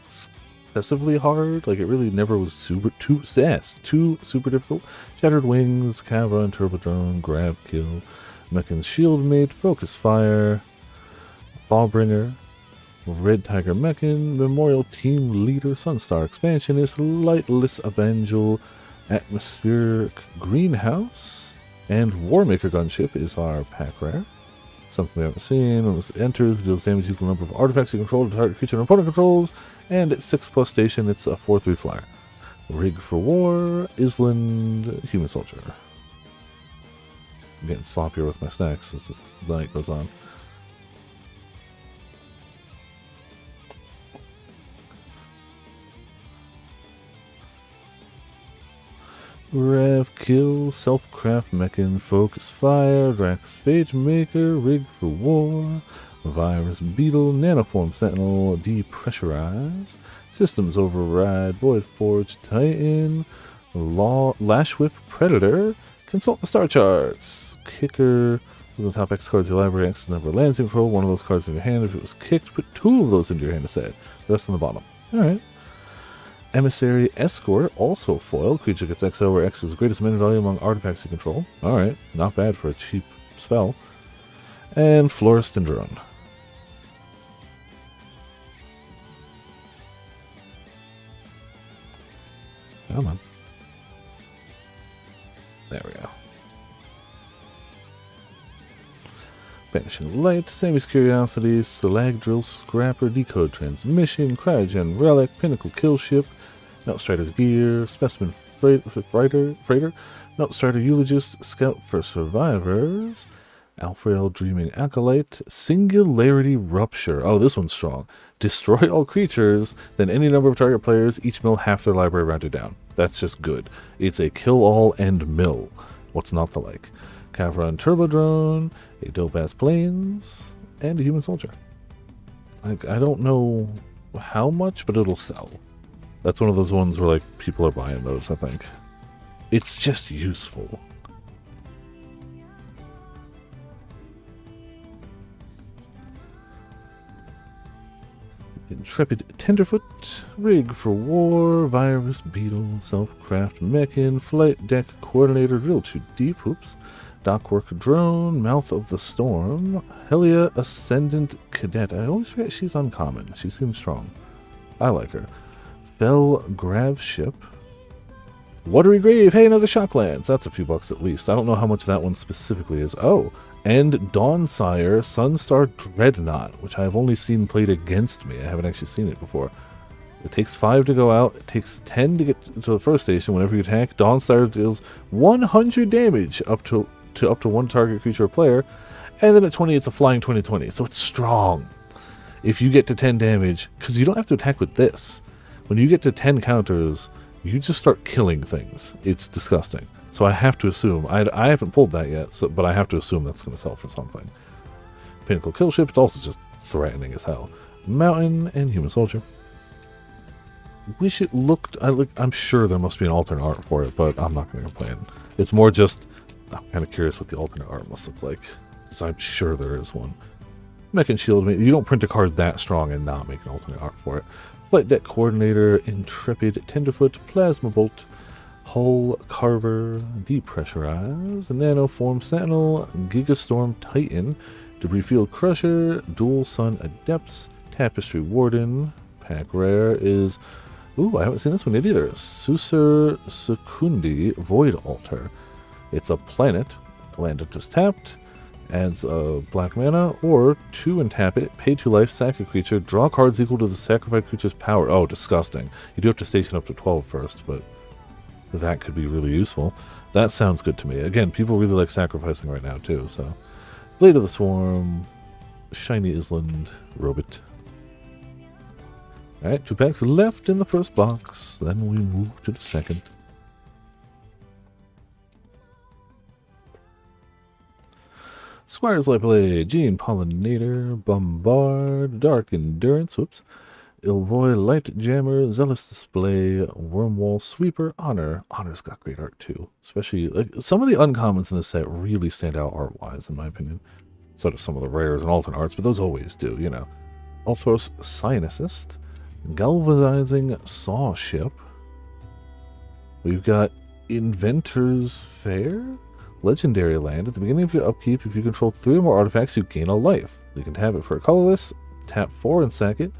excessively hard. Like, it really never was too super difficult. Shattered Wings, Cavra and Turbodrone, Grab Kill, Mechan's Shield Mate, Focus Fire, Ballbringer, Red Tiger Mechan, Memorial Team Leader, Sunstar Expansionist, Lightless Evangel, Atmospheric Greenhouse, and Warmaker Gunship is our pack rare. Something we haven't seen. When it enters, it deals damage equal to the number of artifacts you control to target creature and opponent controls, and at 6+ station, it's a 4/3 flyer. Rig for War, Island, Human Soldier. I'm getting sloppier with my stacks as this night goes on. Rev Kill, Self-Craft Mechan, Focus Fire, Drax Phage Maker, Rig for War, Virus Beetle, Nanoform Sentinel, Depressurize, Systems Override, Void Forge Titan, Lash Whip Predator, Consult the Star Charts, Kicker, look at the top X cards of your library, X is never lands in control, one of those cards in your hand. If it was kicked, put 2 of those into your hand instead, the rest on the bottom. Alright. Emissary Escort, also foil. Creature gets XO where X is the greatest mana value among artifacts you control. Alright, not bad for a cheap spell. And Florist and Drone. Come on. There we go. Banishing Light, Sammy's Curiosity, Stalag Drill Scrapper, Decode Transmission, Cryogen Relic, Pinnacle Killship, Meltstrider's Gear, Specimen Freighter, Meltstrider Eulogist, Scout for Survivors, Alfredo Dreaming Acolyte, Singularity Rupture. Oh, this one's strong. Destroy all creatures, then any number of target players, each mill half their library rounded down. That's just good. It's a kill all and mill. What's not to like? Cavra and Turbodrone, a dope-ass Plains, and a Human Soldier. I don't know how much, but it'll sell. That's one of those ones where, like, people are buying those, I think. It's just useful. Intrepid Tenderfoot, Rig for War, Virus Beetle, Self-Craft Mechan, Flight Deck Coordinator, Drill 2 Deep, Hoops, Dockwork Drone, Mouth of the Storm, Helia Ascendant Cadet. I always forget she's uncommon. She seems strong. I like her. Fell Graveship. Watery Grave. Hey, another Shocklands. That's a few bucks at least. I don't know how much that one specifically is. Oh, and Dawnsire Sunstar Dreadnought, which I have only seen played against me. I haven't actually seen it before. It takes 5 to go out. It takes 10 to get to the first station. Whenever you attack, Dawnsire deals 100 damage up to one target creature or player, and then at 20 it's a flying 20/20, so it's strong. If you get to 10 damage, because you don't have to attack with this, when you get to 10 counters, you just start killing things. It's disgusting. So I have to assume, I haven't pulled that yet, but I have to assume that's going to sell for something. Pinnacle Killship, it's also just threatening as hell. Mountain and Human Soldier. Wish it looked, I'm sure there must be an alternate art for it, but I'm not going to complain. It's more just, I'm kind of curious what the alternate art must look like, because I'm sure there is one. Mechan Shield, you don't print a card that strong and not make an alternate art for it. Flight Deck Coordinator, Intrepid Tenderfoot, Plasma Bolt, Hull Carver, Depressurize, Nanoform Sentinel, Gigastorm Titan, Debris Field Crusher, Dual Sun Adepts, Tapestry Warden. Pack rare is, ooh, I haven't seen this one yet either. Susur Secundi Void Altar. It's a planet, land it just tapped, adds a black mana, or 2 and tap it, pay 2 life, sack a creature, draw cards equal to the sacrificed creature's power. Oh, disgusting. You do have to station up to 12 first, but that could be really useful. That sounds good to me. Again, people really like sacrificing right now too, so. Blade of the Swarm, Shiny Island, Robot. Alright, 2 packs left in the first box, then we move to the second. Squire's Light Blade, Gene Pollinator, Bombard, Dark Endurance, whoops, Ilvoy, Light Jammer, Zealous Display, Wormwall, Sweeper, Honor. Honor's got great art too, especially like some of the uncommons in this set really stand out art-wise, in my opinion. Sort of some of the rares and alternate arts, but those always do, you know. Althros, Scientist, Galvanizing Saw Ship. We've got Inventor's Fair, Legendary Land. At the beginning of your upkeep, if you control 3 or more artifacts, you gain a life. You can tap it for a colorless, tap 4 and sack it.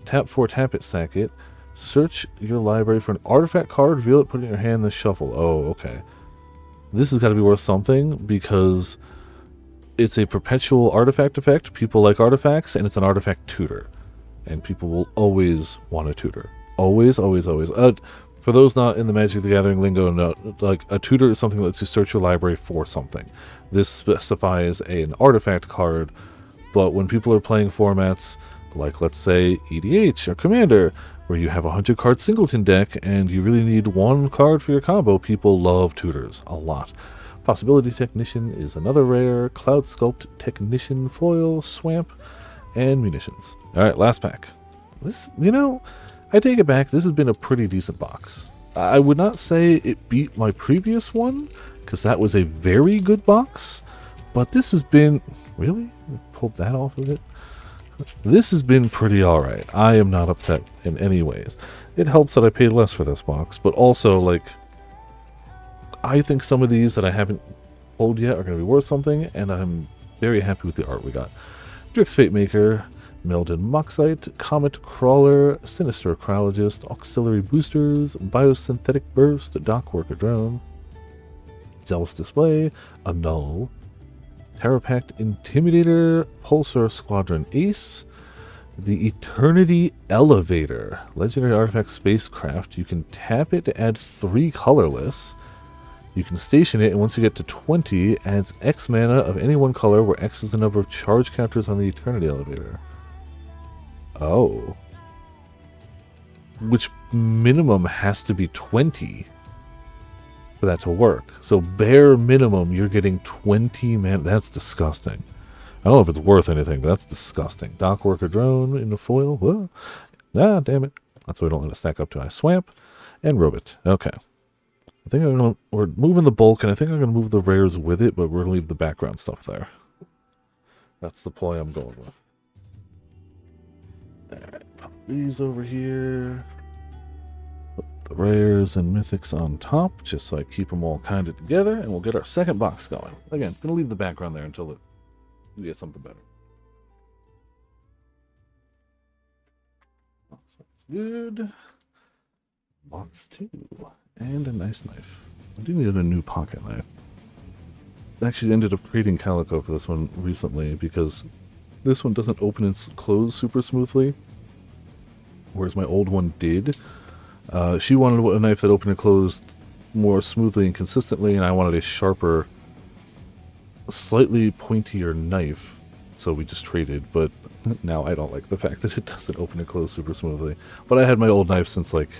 Tap 4, tap it, sack it. Search your library for an artifact card, reveal it, put it in your hand, then shuffle. Oh, okay. This has got to be worth something because it's a perpetual artifact effect. People like artifacts, and it's an artifact tutor. And people will always want a tutor. Always, always, always. For those not in the Magic the Gathering lingo, no, like a tutor is something that lets you search your library for something. This specifies an artifact card, but when people are playing formats like, let's say, EDH or Commander, where you have a 100-card singleton deck and you really need 1 card for your combo, people love tutors a lot. Possibility Technician is another rare, Cloud Sculpt Technician foil, Swamp, and Munitions. Alright, last pack. This, you know, I take it back, this has been a pretty decent box. I would not say it beat my previous one, because that was a very good box, but this has been... Really? I pulled that off of it? This has been pretty alright. I am not upset in any ways. It helps that I paid less for this box, but also, like, I think some of these that I haven't pulled yet are going to be worth something, and I'm very happy with the art we got. Drix Fate Maker, Melded Moxite, Comet Crawler, Sinister Cryologist, Auxiliary Boosters, Biosynthetic Burst, Dockworker Drone, Zealous Display, Annul, Terrapact Intimidator, Pulsar Squadron Ace, the Eternity Elevator, Legendary Artifact Spacecraft. You can tap it to add 3 colorless. You can station it, and once you get to 20, adds X mana of any one color, where X is the number of charge counters on the Eternity Elevator. Oh. Which minimum has to be 20 for that to work. So bare minimum, you're getting 20 mana. That's disgusting. I don't know if it's worth anything, but that's disgusting. Dockworker Drone in the foil. Whoa. Ah, damn it. That's why I don't let it stack up to. I Swamp and Robot. Okay. I think we're moving the bulk, and I think I'm going to move the rares with it, but we're going to leave the background stuff there. That's the play I'm going with. Alright, pop these over here. Put the rares and mythics on top, just so I keep them all kind of together, and we'll get our second box going. Again, going to leave the background there until we get something better. So that's good. Box 2. And a nice knife. I do need a new pocket knife. I actually ended up trading Calico for this one recently because this one doesn't open and close super smoothly, whereas my old one did. She wanted a knife that opened and closed more smoothly and consistently, and I wanted a sharper, slightly pointier knife, so we just traded. But now I don't like the fact that it doesn't open and close super smoothly. But I had my old knife since, like,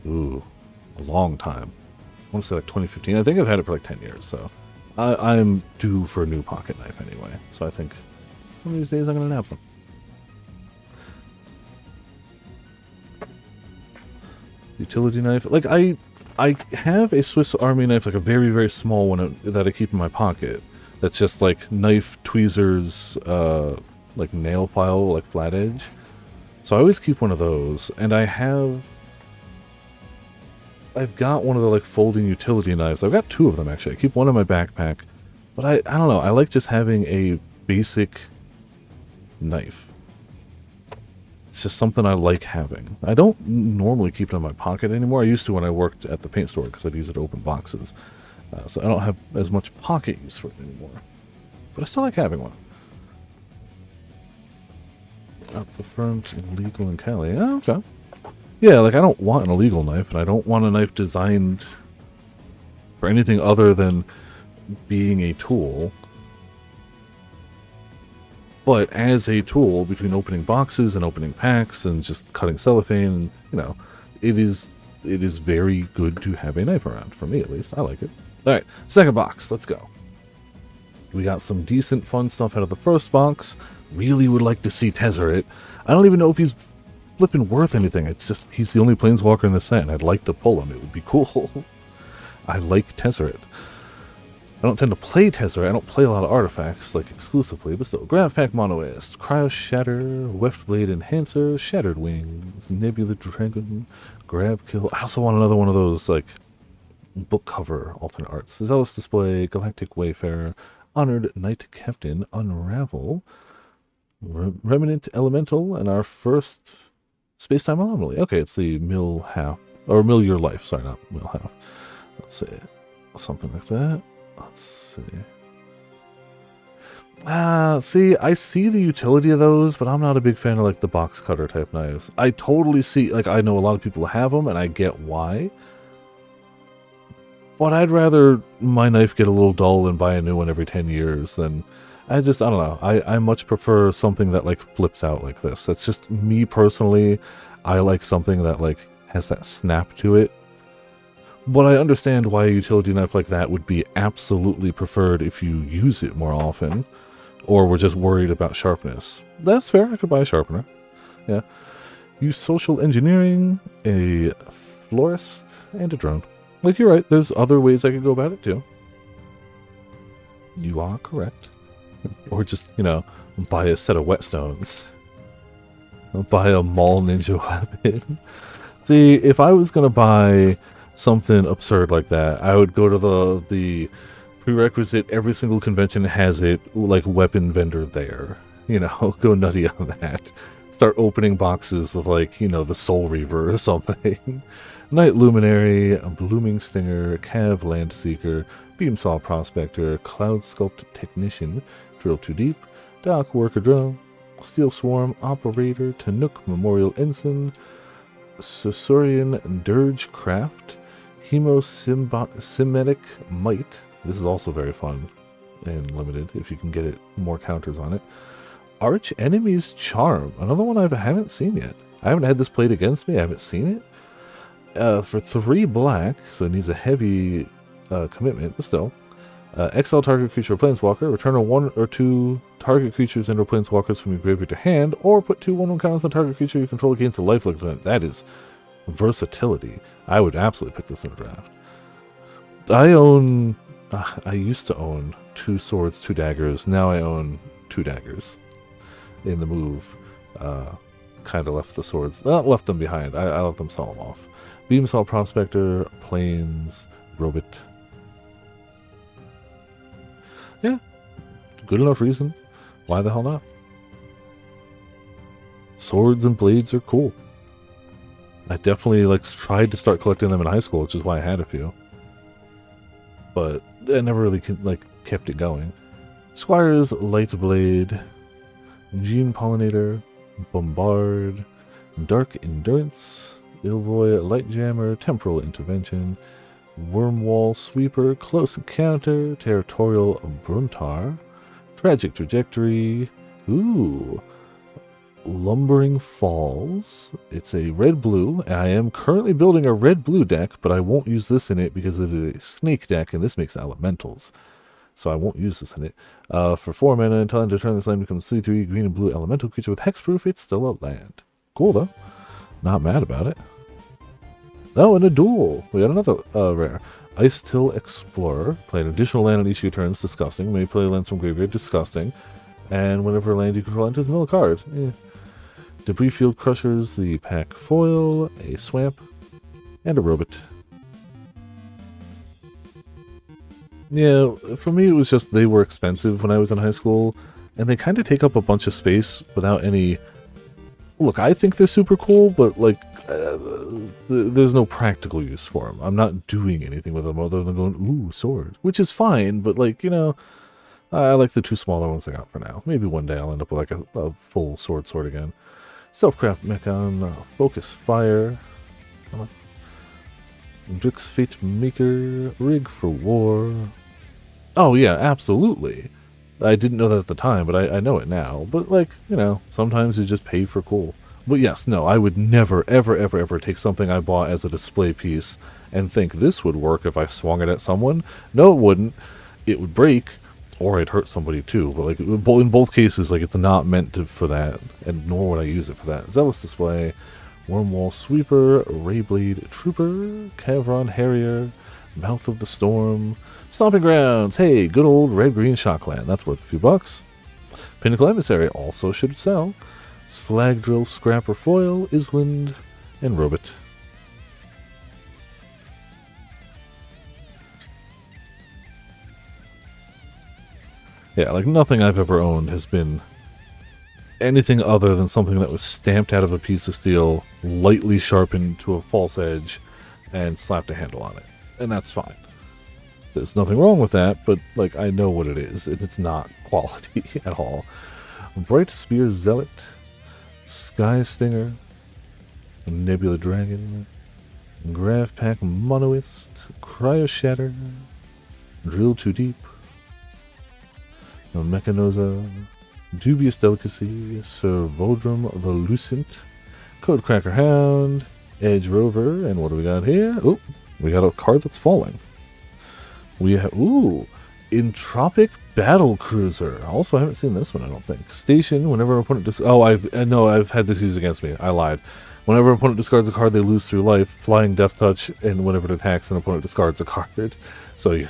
a long time. I want to say like 2015. I think I've had it for like 10 years, so I'm due for a new pocket knife anyway. So I think one of these days I'm going to nab them. Utility knife. Like, I have a Swiss Army knife, like a very, very small one that I keep in my pocket. That's just like knife, tweezers, like nail file, like flat edge. So I always keep one of those, and I've got one of the like folding utility knives. I've got 2 of them actually. I keep one in my backpack, but I don't know. I like just having a basic knife. It's just something I like having. I don't normally keep it in my pocket anymore. I used to when I worked at the paint store because I'd use it to open boxes. So I don't have as much pocket use for it anymore. But I still like having one. Up the front, illegal in Cali. Oh, okay. Yeah, like I don't want an illegal knife, and I don't want a knife designed for anything other than being a tool. But as a tool, between opening boxes and opening packs and just cutting cellophane, you know, it is very good to have a knife around. For me, at least. I like it. Alright, second box. Let's go. We got some decent fun stuff out of the first box. Really would like to see Tezzeret. I don't even know if he's flipping worth anything. It's just, he's the only Planeswalker in the set, and I'd like to pull him. It would be cool. I like Tezzeret. I don't tend to play Tezzeret. I don't play a lot of artifacts, like, exclusively, but still. Grav Pack Monoist, Cryo Shatter, Weft Blade Enhancer, Shattered Wings, Nebula Dragon, Grav Kill. I also want another one of those, like, book cover alternate arts. Zealous Display, Galactic Wayfarer, Honored Knight Captain, Unravel, Remnant Elemental, and our first Space-Time Anomaly. Okay, it's the Mill Half, or Mill Your Life, sorry, not Mill Half. Let's say something like that. Let's see. See, I see the utility of those, but I'm not a big fan of, like, the box cutter type knives. I totally see, like, I know a lot of people have them, and I get why. But I'd rather my knife get a little dull and buy a new one every 10 years than... I don't know. I much prefer something that, like, flips out like this. That's just me personally. I like something that, like, has that snap to it. But I understand why a utility knife like that would be absolutely preferred if you use it more often, or we're just worried about sharpness. That's fair, I could buy a sharpener. Yeah. Use social engineering, a florist, and a drone. Like, you're right, there's other ways I could go about it too. You are correct. Or just, you know, buy a set of whetstones. Buy a Maul Ninja weapon. See, if I was going to buy something absurd like that, I would go to the prerequisite, every single convention has it, like, weapon vendor there. You know, go nutty on that. Start opening boxes with, like, you know, the Soul Reaver or something. Night Luminary, a Blooming Stinger, Cav Landseeker, Beamsaw Prospector, Cloud Sculpt Technician, Drill Too Deep, Dock Worker Drone, Steel Swarm Operator, Tanook Memorial Ensign, Sasorian Dirge Craft, Hemosemitic Might. This is also very fun and limited if you can get it more counters on it. Arch Enemy's Charm, another one I haven't seen yet. I haven't had this played against me, I haven't seen it. For 3 black, so it needs a heavy commitment, but still. Exile target creature or planeswalker, return a 1 or 2 target creatures and or planeswalkers from your graveyard to hand, or put 2 1/1 counters on target creature you control against a lifelink event. That is versatility. I would absolutely pick this in a draft. I used to own 2 swords, 2 daggers. Now I own 2 daggers. In the move, kind of left the swords. Not left them behind. I let them sell them off. Beamsaw Prospector, Plains, Robot. Yeah, good enough reason. Why the hell not? Swords and blades are cool. I definitely, like, tried to start collecting them in high school, which is why I had a few. But I never really, like, kept it going. Squire's Light Blade, Gene Pollinator, Bombard, Dark Endurance, Ilvoy Lightjammer, Temporal Intervention, Wormwall Sweeper, Close Encounter, Territorial Bruntar, Tragic Trajectory, ooh, Lumbering Falls. It's a red-blue, and I am currently building a red-blue deck, but I won't use this in it because it is a snake deck, and this makes elementals. So I won't use this in it. For 4 mana, until end of turn, this land becomes 3/3 green and blue elemental creature with hexproof. It's still a land. Cool, though. Not mad about it. Oh, and a duel. We got another rare. Ice Till Explorer. Play an additional land on each of your turns. Disgusting. May play lands from graveyard. Disgusting. And whenever a land you control enters, mill a card. Debris Field Crushers, the pack foil, a Swamp, and a Robot. Yeah, for me it was just they were expensive when I was in high school, and they kind of take up a bunch of space without any... Look, I think they're super cool, but, like, there's no practical use for them. I'm not doing anything with them other than going, ooh, sword. Which is fine, but, like, you know, I like the 2 smaller ones I got for now. Maybe one day I'll end up with, like, a full sword again. Selfcraft Mechon, Focus Fire, Drix Fate Maker, Rig for War. Oh, yeah, absolutely. I didn't know that at the time, but I know it now. But, like, you know, sometimes you just pay for cool. But yes, no, I would never, ever, ever, ever take something I bought as a display piece and think this would work if I swung it at someone. No, it wouldn't. It would break, or I'd hurt somebody too. But like in both cases, like it's not meant for that, and nor would I use it for that. Zealous Display, Wormwall Sweeper, Rayblade Trooper, Cavron Harrier, Mouth of the Storm, Stomping Grounds. Hey, good old red-green Shockland. That's worth a few bucks. Pinnacle Emissary also should sell. Slag Drill, Scrapper Foil, Island, and Robot. Yeah, like nothing I've ever owned has been anything other than something that was stamped out of a piece of steel, lightly sharpened to a false edge, and slapped a handle on it. And that's fine. There's nothing wrong with that, but like I know what it is, and it's not quality at all. Bright Spear Zealot, Sky Stinger, Nebula Dragon, Graph Pack Monoist, Cryo Shatter, Drill Too Deep, Mechanoza, Dubious Delicacy, Servodrum the Lucent, Code Cracker Hound, Edge Rover, and what do we got here? Oh, we got a card that's falling. We have, ooh, Entropic Battle Cruiser. Also, I haven't seen this one, I don't think. Station, whenever an opponent I've had this used against me. I lied. Whenever an opponent discards a card, they lose through life. Flying Death Touch, and whenever it attacks, an opponent discards a card. So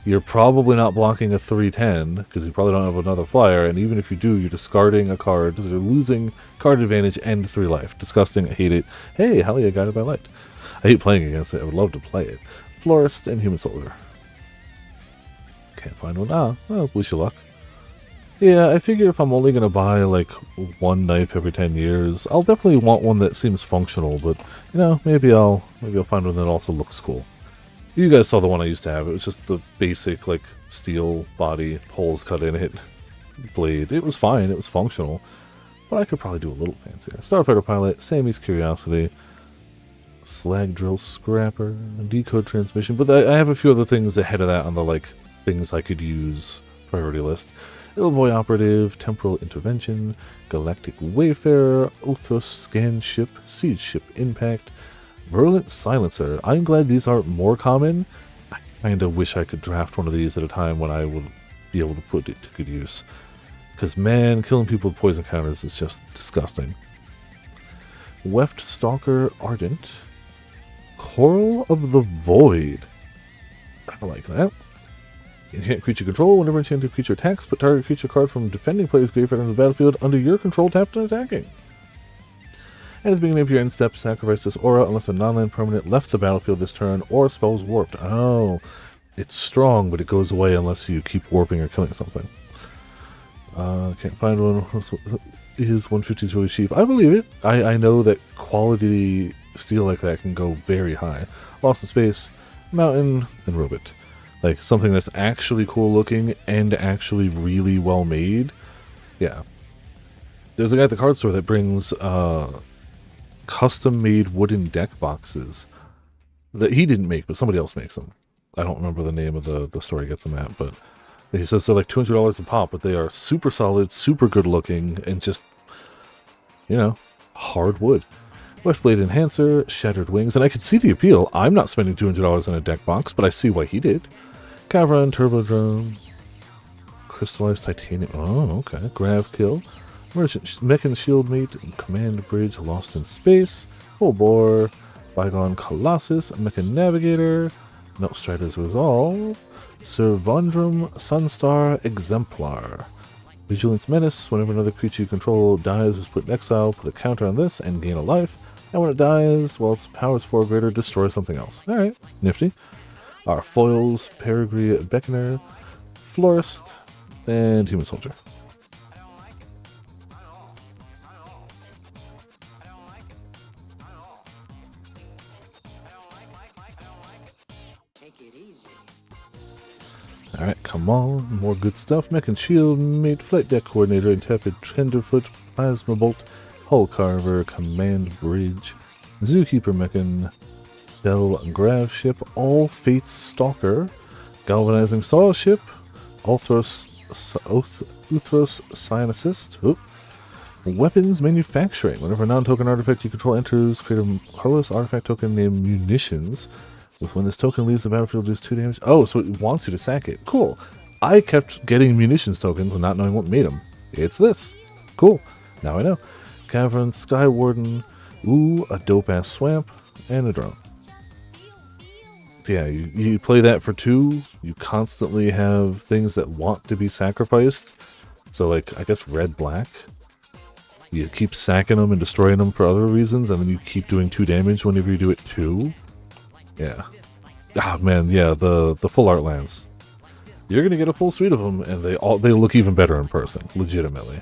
you're probably not blocking a 3/10, because you probably don't have another flyer, and even if you do, you're discarding a card, so you're losing card advantage and 3 life. Disgusting, I hate it. Hey, Halia Guided by Light. I hate playing against it, I would love to play it. Florist and Human Soldier. Can't find one. Ah, well, wish you luck. Yeah, I figure if I'm only going to buy, like, one knife every 10 years, I'll definitely want one that seems functional, but, you know, maybe I'll find one that also looks cool. You guys saw the one I used to have. It was just the basic, like, steel body, holes cut in it, blade. It was fine, it was functional, but I could probably do a little fancier. Starfighter Pilot, Sammy's Curiosity, Slag Drill Scrapper, Decode Transmission, but I have a few other things ahead of that on the, like, things I could use priority list. Illvoy Operative, Temporal Intervention, Galactic Wayfarer, Othos Scan Ship, Siege Ship Impact, Virulent Silencer. I'm glad these aren't more common. I kinda wish I could draft one of these at a time when I would be able to put it to good use. Because man, killing people with poison counters is just disgusting. Weft Stalker Ardent, Coral of the Void. I like that. Enchant creature control. Whenever enchanted creature attacks, put target creature card from defending player's graveyard on the battlefield under your control tapped and attacking. And at the beginning of your end step, sacrifice this aura unless a non-land permanent left the battlefield this turn or spell's warped. Oh, it's strong, but it goes away unless you keep warping or killing something. Can't find one. His 150 is really cheap. I believe it. I know that quality steel like that can go very high. Lost in Space, Mountain, and Robot. Like, something that's actually cool looking and actually really well made. Yeah. There's a guy at the card store that brings custom made wooden deck boxes that he didn't make, but somebody else makes them. I don't remember the name of the store he gets them at, but he says they're like $200 a pop, but they are super solid, super good looking, and just, you know, hard wood. Westblade Enhancer, Shattered Wings, and I can see the appeal. I'm not spending $200 on a deck box, but I see why he did. Cavern, Turbo Drone, Crystallized Titanium, oh, okay, Grav Kill, Merchant Mechan Shield Mate, Command Bridge, Lost in Space, Full Bore, Bygone Colossus, Mechan Navigator, Meltstrider's Resolve, Servondrum, Sunstar, Exemplar, Vigilance Menace. Whenever another creature you control dies, is put in exile, put a counter on this and gain a life. And when it dies, well, its power is 4 or greater, destroy something else. Alright, nifty. Our foils, Peregrine Beckoner, Florist, and Human Soldier. Alright, come on, more good stuff. Mech and Shield, Mate, Flight Deck Coordinator, Intrepid, Tenderfoot, Plasma Bolt, Hull Carver, Command Bridge, Zookeeper Mechan, Bell Grav Ship, All Fates Stalker, Galvanizing Sorrow Ship, Uthros Sign Assist, Weapons Manufacturing. Whenever a non-token artifact you control enters, create a colorless artifact token named Munitions. When this token leaves the battlefield, it does 2 damage. Oh, so it wants you to sack it. Cool. I kept getting munitions tokens and not knowing what made them. It's this. Cool. Now I know. Cavern, Sky Warden, ooh, a dope-ass swamp, and a drone. Yeah, you play that for 2, you constantly have things that want to be sacrificed. So, like, I guess red-black. You keep sacking them and destroying them for other reasons, and then you keep doing 2 damage whenever you do it too. Yeah. Ah, man, yeah, the full art lands. You're gonna get a full suite of them, and they look even better in person, legitimately.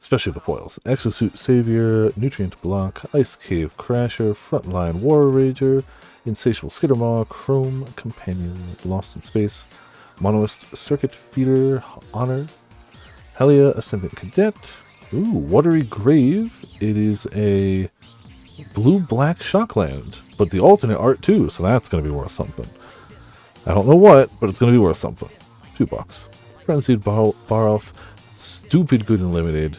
Especially the foils. Exosuit Savior, Nutrient Block, Ice Cave Crasher, Frontline War Rager, Insatiable Skittermaw, Chrome Companion, Lost in Space, Monoist Circuit Feeder, Honor, Helia Ascendant Cadet, ooh, Watery Grave. It is a blue-black shockland, but the alternate art too, so that's going to be worth something. I don't know what, but it's going to be worth something. $2. Frenzied Baroth, stupid good and limited.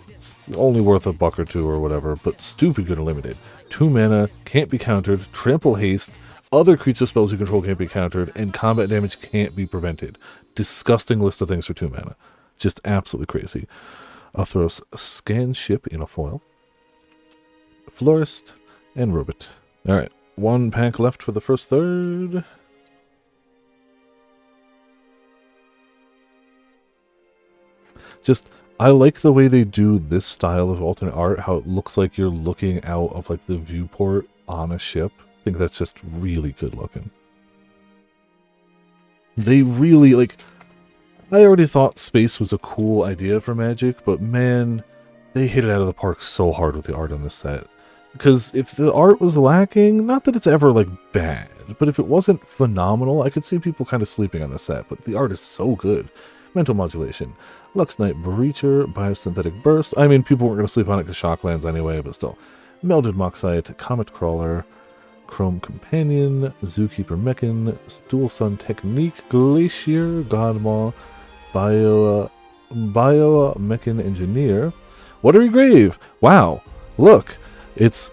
It's only worth $1 or $2 or whatever, but stupid good and limited. 2 mana, can't be countered, trample haste, other creature spells you control can't be countered, and combat damage can't be prevented. Disgusting list of things for 2 mana. Just absolutely crazy. Athros Scan Ship in a foil. Florist, and Robot. Alright, 1 pack left for the first third. Just, I like the way they do this style of alternate art, how it looks like you're looking out of like the viewport on a ship. I think that's just really good looking. They really, like, I already thought space was a cool idea for Magic, but man, they hit it out of the park so hard with the art on this set. Because if the art was lacking, not that it's ever, like, bad, but if it wasn't phenomenal, I could see people kind of sleeping on the set, but the art is so good. Mental Modulation, Lux Knight Breacher, Biosynthetic Burst. I mean, people weren't going to sleep on it because Shocklands anyway, but still. Melded Moxite, Comet Crawler, Chrome Companion, Zookeeper Mechan, Dual Sun Technique, Glacier, Godmaw, Bio Mechan Engineer, Watery Grave. Wow, look, it's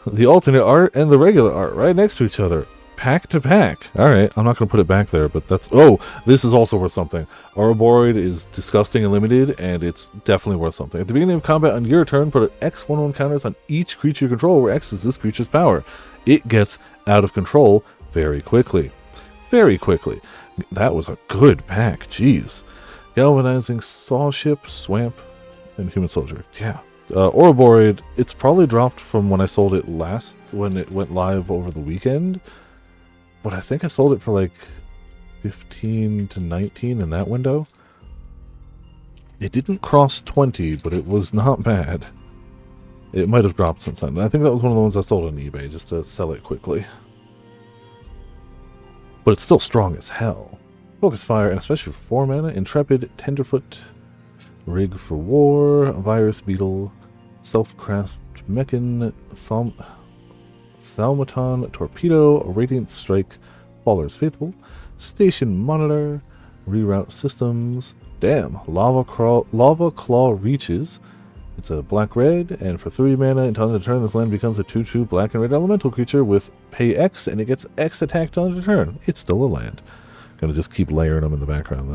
the alternate art and the regular art right next to each other. Pack to pack. Alright, I'm not going to put it back there, but that's... Oh, this is also worth something. Ouroborid is disgusting and limited, and it's definitely worth something. At the beginning of combat on your turn, put X1/1 counters on each creature you control, where X is this creature's power. It gets out of control very quickly. Very quickly. That was a good pack, jeez. Galvanizing Sawship, Swamp, and Human Soldier. Yeah. Ouroborid, it's probably dropped from when I sold it last, when it went live over the weekend. But I think I sold it for like 15 to 19 in that window. It didn't cross 20, but it was not bad. It might have dropped since then. I think that was one of the ones I sold on eBay just to sell it quickly. But it's still strong as hell. Focus Fire, and especially for 4 mana, Intrepid, Tenderfoot, Rig for War, Virus Beetle, Self-Craft Mechan, Thalmaton Torpedo, Radiant Strike, Faller's Faithful, Station Monitor, Reroute Systems, damn, Lava Claw Reaches. It's a black-red, and for 3 mana, until end of turn, this land becomes a 2/2 black and red elemental creature with pay X, and it gets X attacked on the turn. It's still a land. Gonna just keep layering them in the background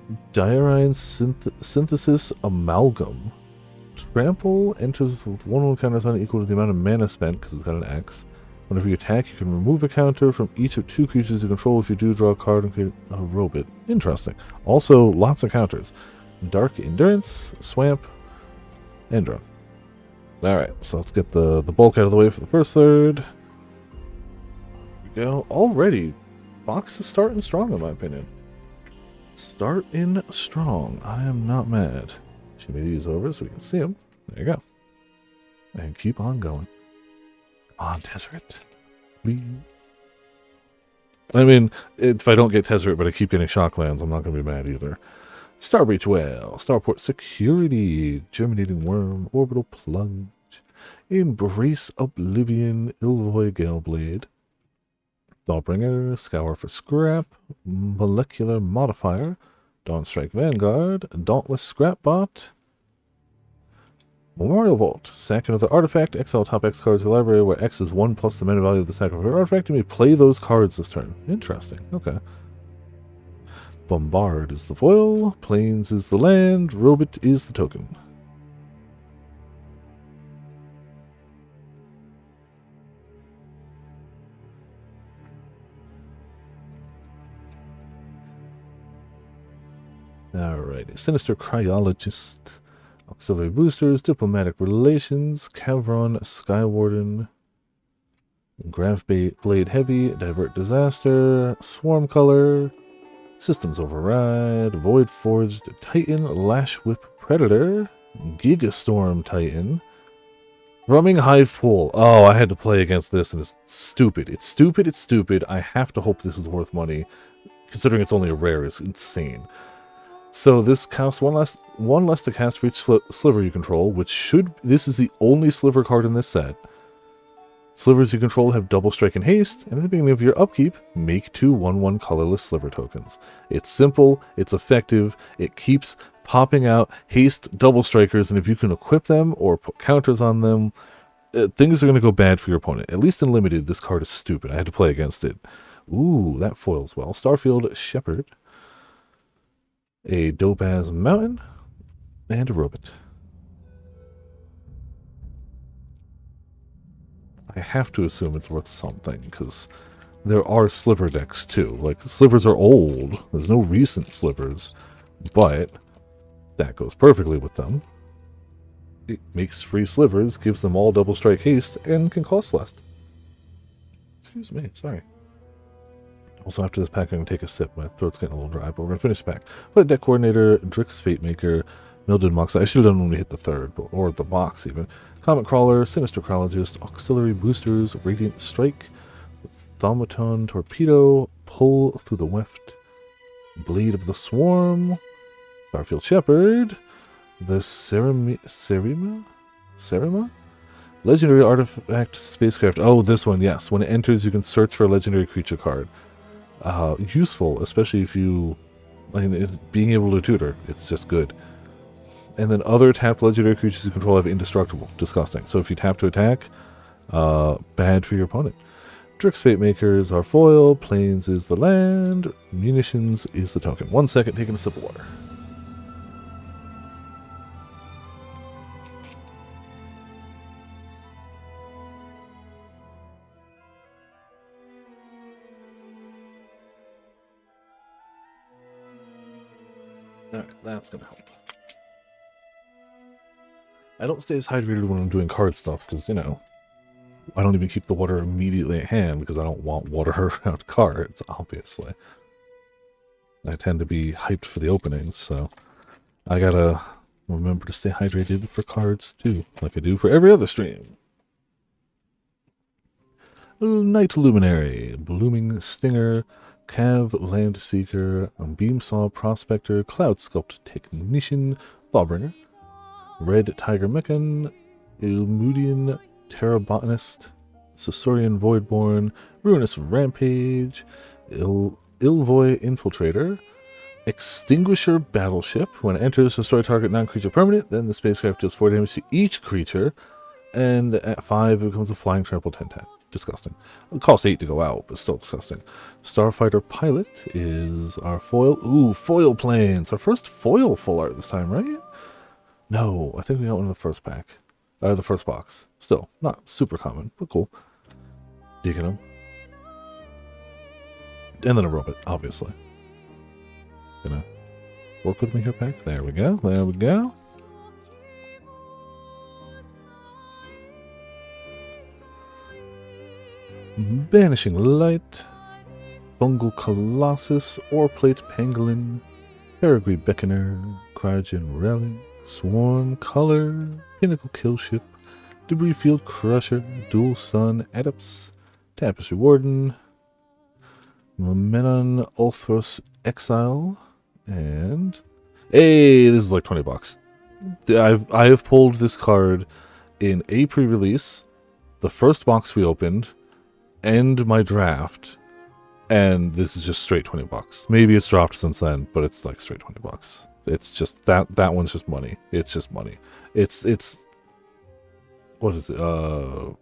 then. Diarine Synthesis Amalgam. Trample enters with 1/1 counters on it equal to the amount of mana spent, because it's got an X. Whenever you attack, you can remove a counter from each of 2 creatures you control. If you do, draw a card and create a robot. Interesting. Also, lots of counters. Dark Endurance, Swamp, and Drone. Alright, so let's get the bulk out of the way for the first third. Here we go. Already, box is starting strong in my opinion. Starting strong. I am not mad. Shimmy these over so we can see them. There you go. And keep on going. Come on, Tezzeret. Please. I mean, if I don't get Tezzeret but I keep getting Shocklands, I'm not going to be mad either. Starbreach Whale, Starport Security, Germinating Worm, Orbital Plunge, Embrace Oblivion, Ilvoy Galeblade, Dawnbringer, Scour for Scrap, Molecular Modifier, Dawnstrike Vanguard, Dauntless Scrapbot, Memorial Vault, sack another artifact, exile top X cards of the library where X is 1 plus the mana value of the sack of your artifact. You may play those cards this turn. Interesting, okay. Bombard is the foil, Plains is the land, Robot is the token. Alrighty, Sinister Cryologist, Auxiliary Boosters, Diplomatic Relations, Cavron, Skywarden, Graph Blade Heavy, Divert Disaster, Swarm Color, Systems Override, Void Forged Titan, Lash Whip Predator, Gigastorm Titan, Rumming Hive Pool. Oh, I had to play against this and it's stupid. It's stupid, it's stupid. I have to hope this is worth money. Considering it's only a rare is insane. So this costs one less to cast for each sliver you control, this is the only sliver card in this set. Slivers you control have double strike and haste, and at the beginning of your upkeep, make 2 1/1 colorless sliver tokens. It's simple, it's effective, it keeps popping out haste double strikers, and if you can equip them or put counters on them, things are going to go bad for your opponent. At least in Limited, this card is stupid. I had to play against it. Ooh, that foils well. Starfield Shepherd, a Dope-Ass Mountain, and a Robot. I have to assume it's worth something, because there are sliver decks too. Like, slivers are old. There's no recent slivers, but that goes perfectly with them. It makes free slivers, gives them all double strike haste, and can cost less. Excuse me, sorry. Also, after this pack, I'm going to take a sip. My throat's getting a little dry, but we're going to finish the pack. Play Deck Coordinator, Drix Fate Maker, Mildred Mox. I should have done when we hit the third, or the box even. Comet Crawler, Sinister Cryologist, Auxiliary Boosters, Radiant Strike, Thaumaton Torpedo, Pull Through the Weft, Blade of the Swarm, Starfield Shepherd, the Serima? Legendary Artifact Spacecraft. Oh, this one, yes. When it enters, you can search for a legendary creature card. Useful, especially if you... being able to tutor. It's just good. And then other tapped legendary creatures you control have indestructible. Disgusting. So if you tap to attack, bad for your opponent. Drix Fate Makers are foil, Plains is the land, Munitions is the token. 1 second, taking a sip of water. Alright, that's gonna help. I don't stay as hydrated when I'm doing card stuff, because, you know, I don't even keep the water immediately at hand, because I don't want water around cards, obviously. I tend to be hyped for the openings, so I gotta remember to stay hydrated for cards, too, like I do for every other stream. Night Luminary, Blooming Stinger, Cav Landseeker, Beamsaw Prospector, Cloud Sculpt Technician, Thawbringer, Red Tiger Mechan, Ilmudian Terrabotanist, Sosorian Voidborn, Ruinous Rampage, Ilvoy Infiltrator, Extinguisher Battleship. When it enters, destroy target non-creature permanent, then the spacecraft deals 4 damage to each creature, and at 5 it becomes a flying trample 10-10. Disgusting. It costs 8 to go out, but still disgusting. Starfighter Pilot is our foil. Ooh, foil planes. Our first foil full art this time, right? No, I think we got one in the first pack. The first box. Still, not super common, but cool. Digging them. And then a robot, obviously. Gonna work with me here, pack. There we go. There we go. Banishing Light, Fungal Colossus, Oreplate Pangolin, Peregrine Beckoner, Cryogen Relic, Swarm Color, Pinnacle Killship, Debris Field Crusher, Dual Sun Adepts, Tapestry Warden, Momenon Ulthros Exile, and... Hey, this is like 20 bucks. I have pulled this card in a pre-release, the first box we opened, and my draft, and this is just straight 20 bucks. Maybe it's dropped since then, but it's like straight 20 bucks. It's just that one's just money. It's just money. It's what is it? I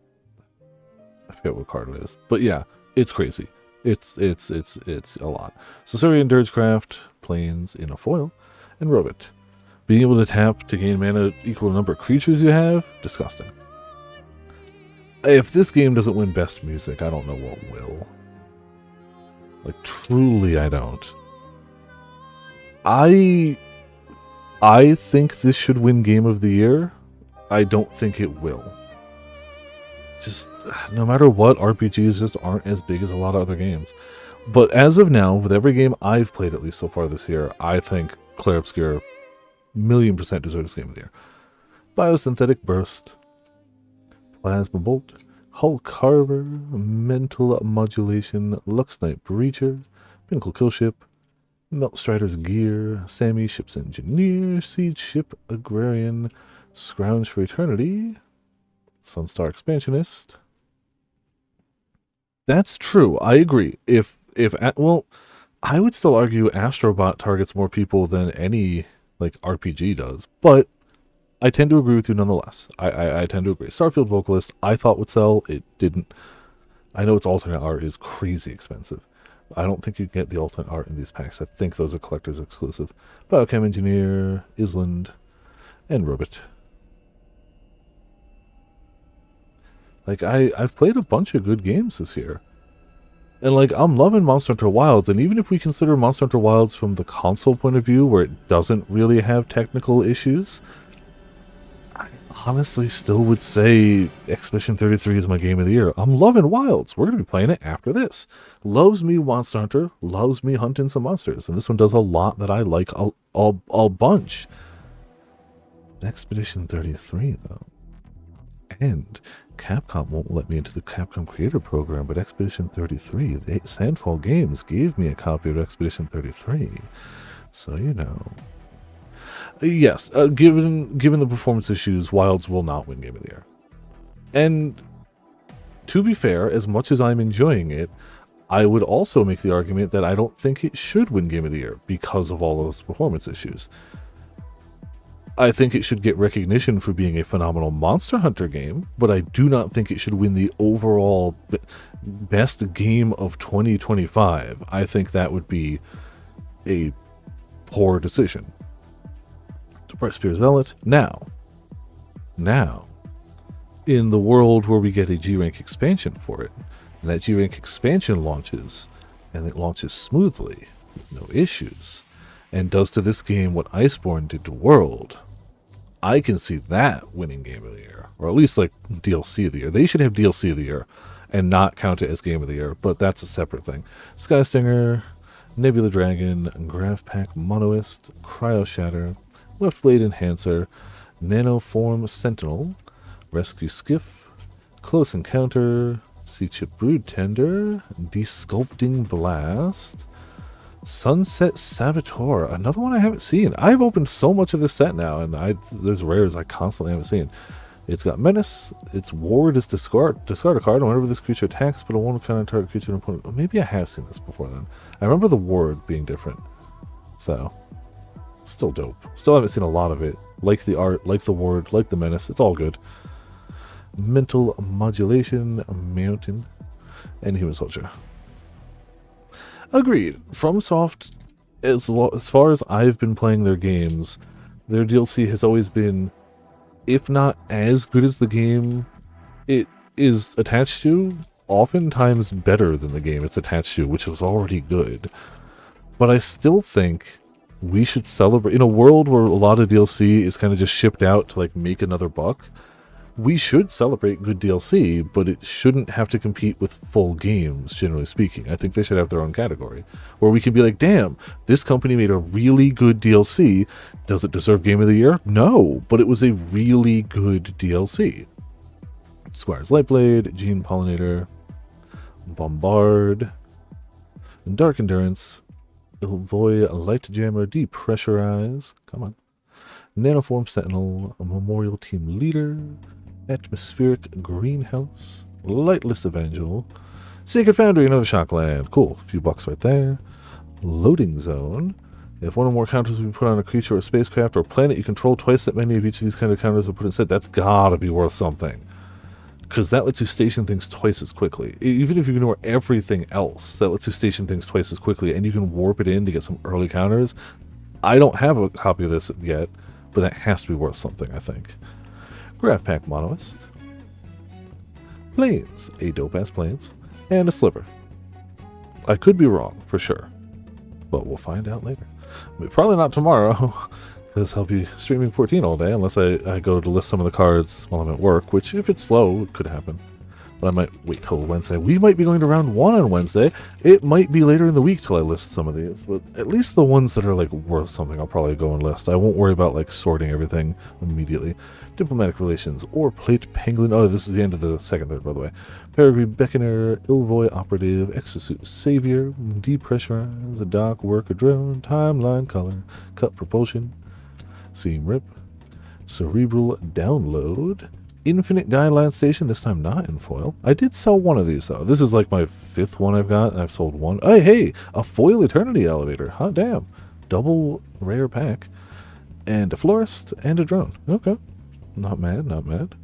forget what card it is. But yeah, it's crazy. It's a lot. Sosorian Dirgecraft, planes in a foil, and Robot. Being able to tap to gain mana equal to the number of creatures you have? Disgusting. If this game doesn't win Best Music, I don't know what will. Like, truly, I don't. I think this should win Game of the Year. I don't think it will. Just, no matter what, RPGs just aren't as big as a lot of other games. But as of now, with every game I've played, at least so far this year, I think Clair Obscur 1,000,000% deserves Game of the Year. Biosynthetic Burst, Plasma Bolt, Hull Carver, Mental Modulation, Lux Knight Breacher, Pinnacle Killship, Meltstrider's Gear, Sammy Ship's Engineer, Siege Ship Agrarian, Scrounge for Eternity, Sunstar Expansionist. That's true. I agree. Well, I would still argue Astrobot targets more people than any like RPG does, but I tend to agree with you nonetheless. I tend to agree. Starfield Vocalist, I thought would sell. It didn't. I know its alternate art is crazy expensive. I don't think you can get the alternate art in these packs. I think those are collector's exclusive. Biochem Engineer, Island, and Robot. Like, I've played a bunch of good games this year. And, like, I'm loving Monster Hunter Wilds, and even if we consider Monster Hunter Wilds from the console point of view, where it doesn't really have technical issues, I honestly still would say Expedition 33 is my game of the year. I'm loving Wilds. We're going to be playing it after this. Loves me Monster Hunter, loves me hunting some monsters, and this one does a lot that I like a bunch. Expedition 33, though. And Capcom won't let me into the Capcom Creator Program, but Expedition 33, Sandfall Games gave me a copy of Expedition 33. So, you know. Yes, given the performance issues, Wilds will not win Game of the Year. And to be fair, as much as I'm enjoying it, I would also make the argument that I don't think it should win Game of the Year because of all those performance issues. I think it should get recognition for being a phenomenal Monster Hunter game, but I do not think it should win the overall best game of 2025. I think that would be a poor decision. Bright Spear Zealot. Now, in the world where we get a G-Rank expansion for it, and that G-Rank expansion launches, and it launches smoothly, with no issues, and does to this game what Iceborne did to World, I can see that winning Game of the Year, or at least like DLC of the year. They should have DLC of the year and not count it as Game of the Year, but that's a separate thing. Skystinger, Nebula Dragon, Graph Pack Monoist, Cryo Shatter, Left Blade Enhancer, Nanoform Sentinel, Rescue Skiff, Close Encounter, Sea Chip Brood Tender, Desculpting Blast, Sunset Saboteur, another one I haven't seen. I've opened so much of this set now, and there's rares I constantly haven't seen. It's got Menace. Its ward is discard a card whenever this creature attacks, but a one kind of target creature and opponent. Maybe I have seen this before then. I remember the ward being different. So, still dope. Still haven't seen a lot of it. Like the art, like the ward, like the Menace. It's all good. Mental Modulation, Mountain, and Human Soldier. Agreed. FromSoft, as far as I've been playing their games, their DLC has always been, if not as good as the game it is attached to, oftentimes better than the game it's attached to, which was already good. But I still think we should celebrate, in a world where a lot of DLC is kind of just shipped out to like make another buck, we should celebrate good DLC, but it shouldn't have to compete with full games, generally speaking. I think they should have their own category, where we can be like, damn, this company made a really good DLC. Does it deserve Game of the Year? No, but it was a really good DLC. Squire's Lightblade, Gene Pollinator, Bombard, Dark Endurance, Ilvoy Light Jammer, Depressurize, come on, Nanoform Sentinel, a Memorial Team Leader, Atmospheric Greenhouse, Lightless Evangel, Sacred Foundry, another Shockland. Cool, a few bucks right there. Loading Zone. If one or more counters will be put on a creature or spacecraft or planet you control, twice that many of each of these kind of counters are put in set. That's gotta be worth something. because that lets you station things twice as quickly. Even if you ignore everything else, that lets you station things twice as quickly, and you can warp it in to get some early counters. I don't have a copy of this yet, but that has to be worth something, I think. Graph Pack Monoist. Plains, a dope-ass Plains, and a Sliver. I could be wrong, for sure, but we'll find out later. I mean, probably not tomorrow, because I'll be streaming 14 all day, unless I go to list some of the cards while I'm at work, which, if it's slow, it could happen. But I might wait till Wednesday. We might be going to round 1 on Wednesday. It might be later in the week till I list some of these, but at least the ones that are, like, worth something, I'll probably go and list. I won't worry about, like, sorting everything immediately. Diplomatic Relations, or Plate Pangolin. Oh, this is the end of the second third, by the way. Peregrine Beckoner, Ilvoy Operative, Exosuit Savior, Depressurize, a Dock Worker Drone, Timeline Color, Cut Propulsion, Seam Rip, Cerebral Download, Infinite Guideline Station, this time not in foil. I did sell one of these, though. This is like my 5th one I've got, and I've sold one. Oh, hey, a foil Eternity Elevator. Hot damn. Double rare pack. And a Florist and a Drone. Okay. Not mad, not mad.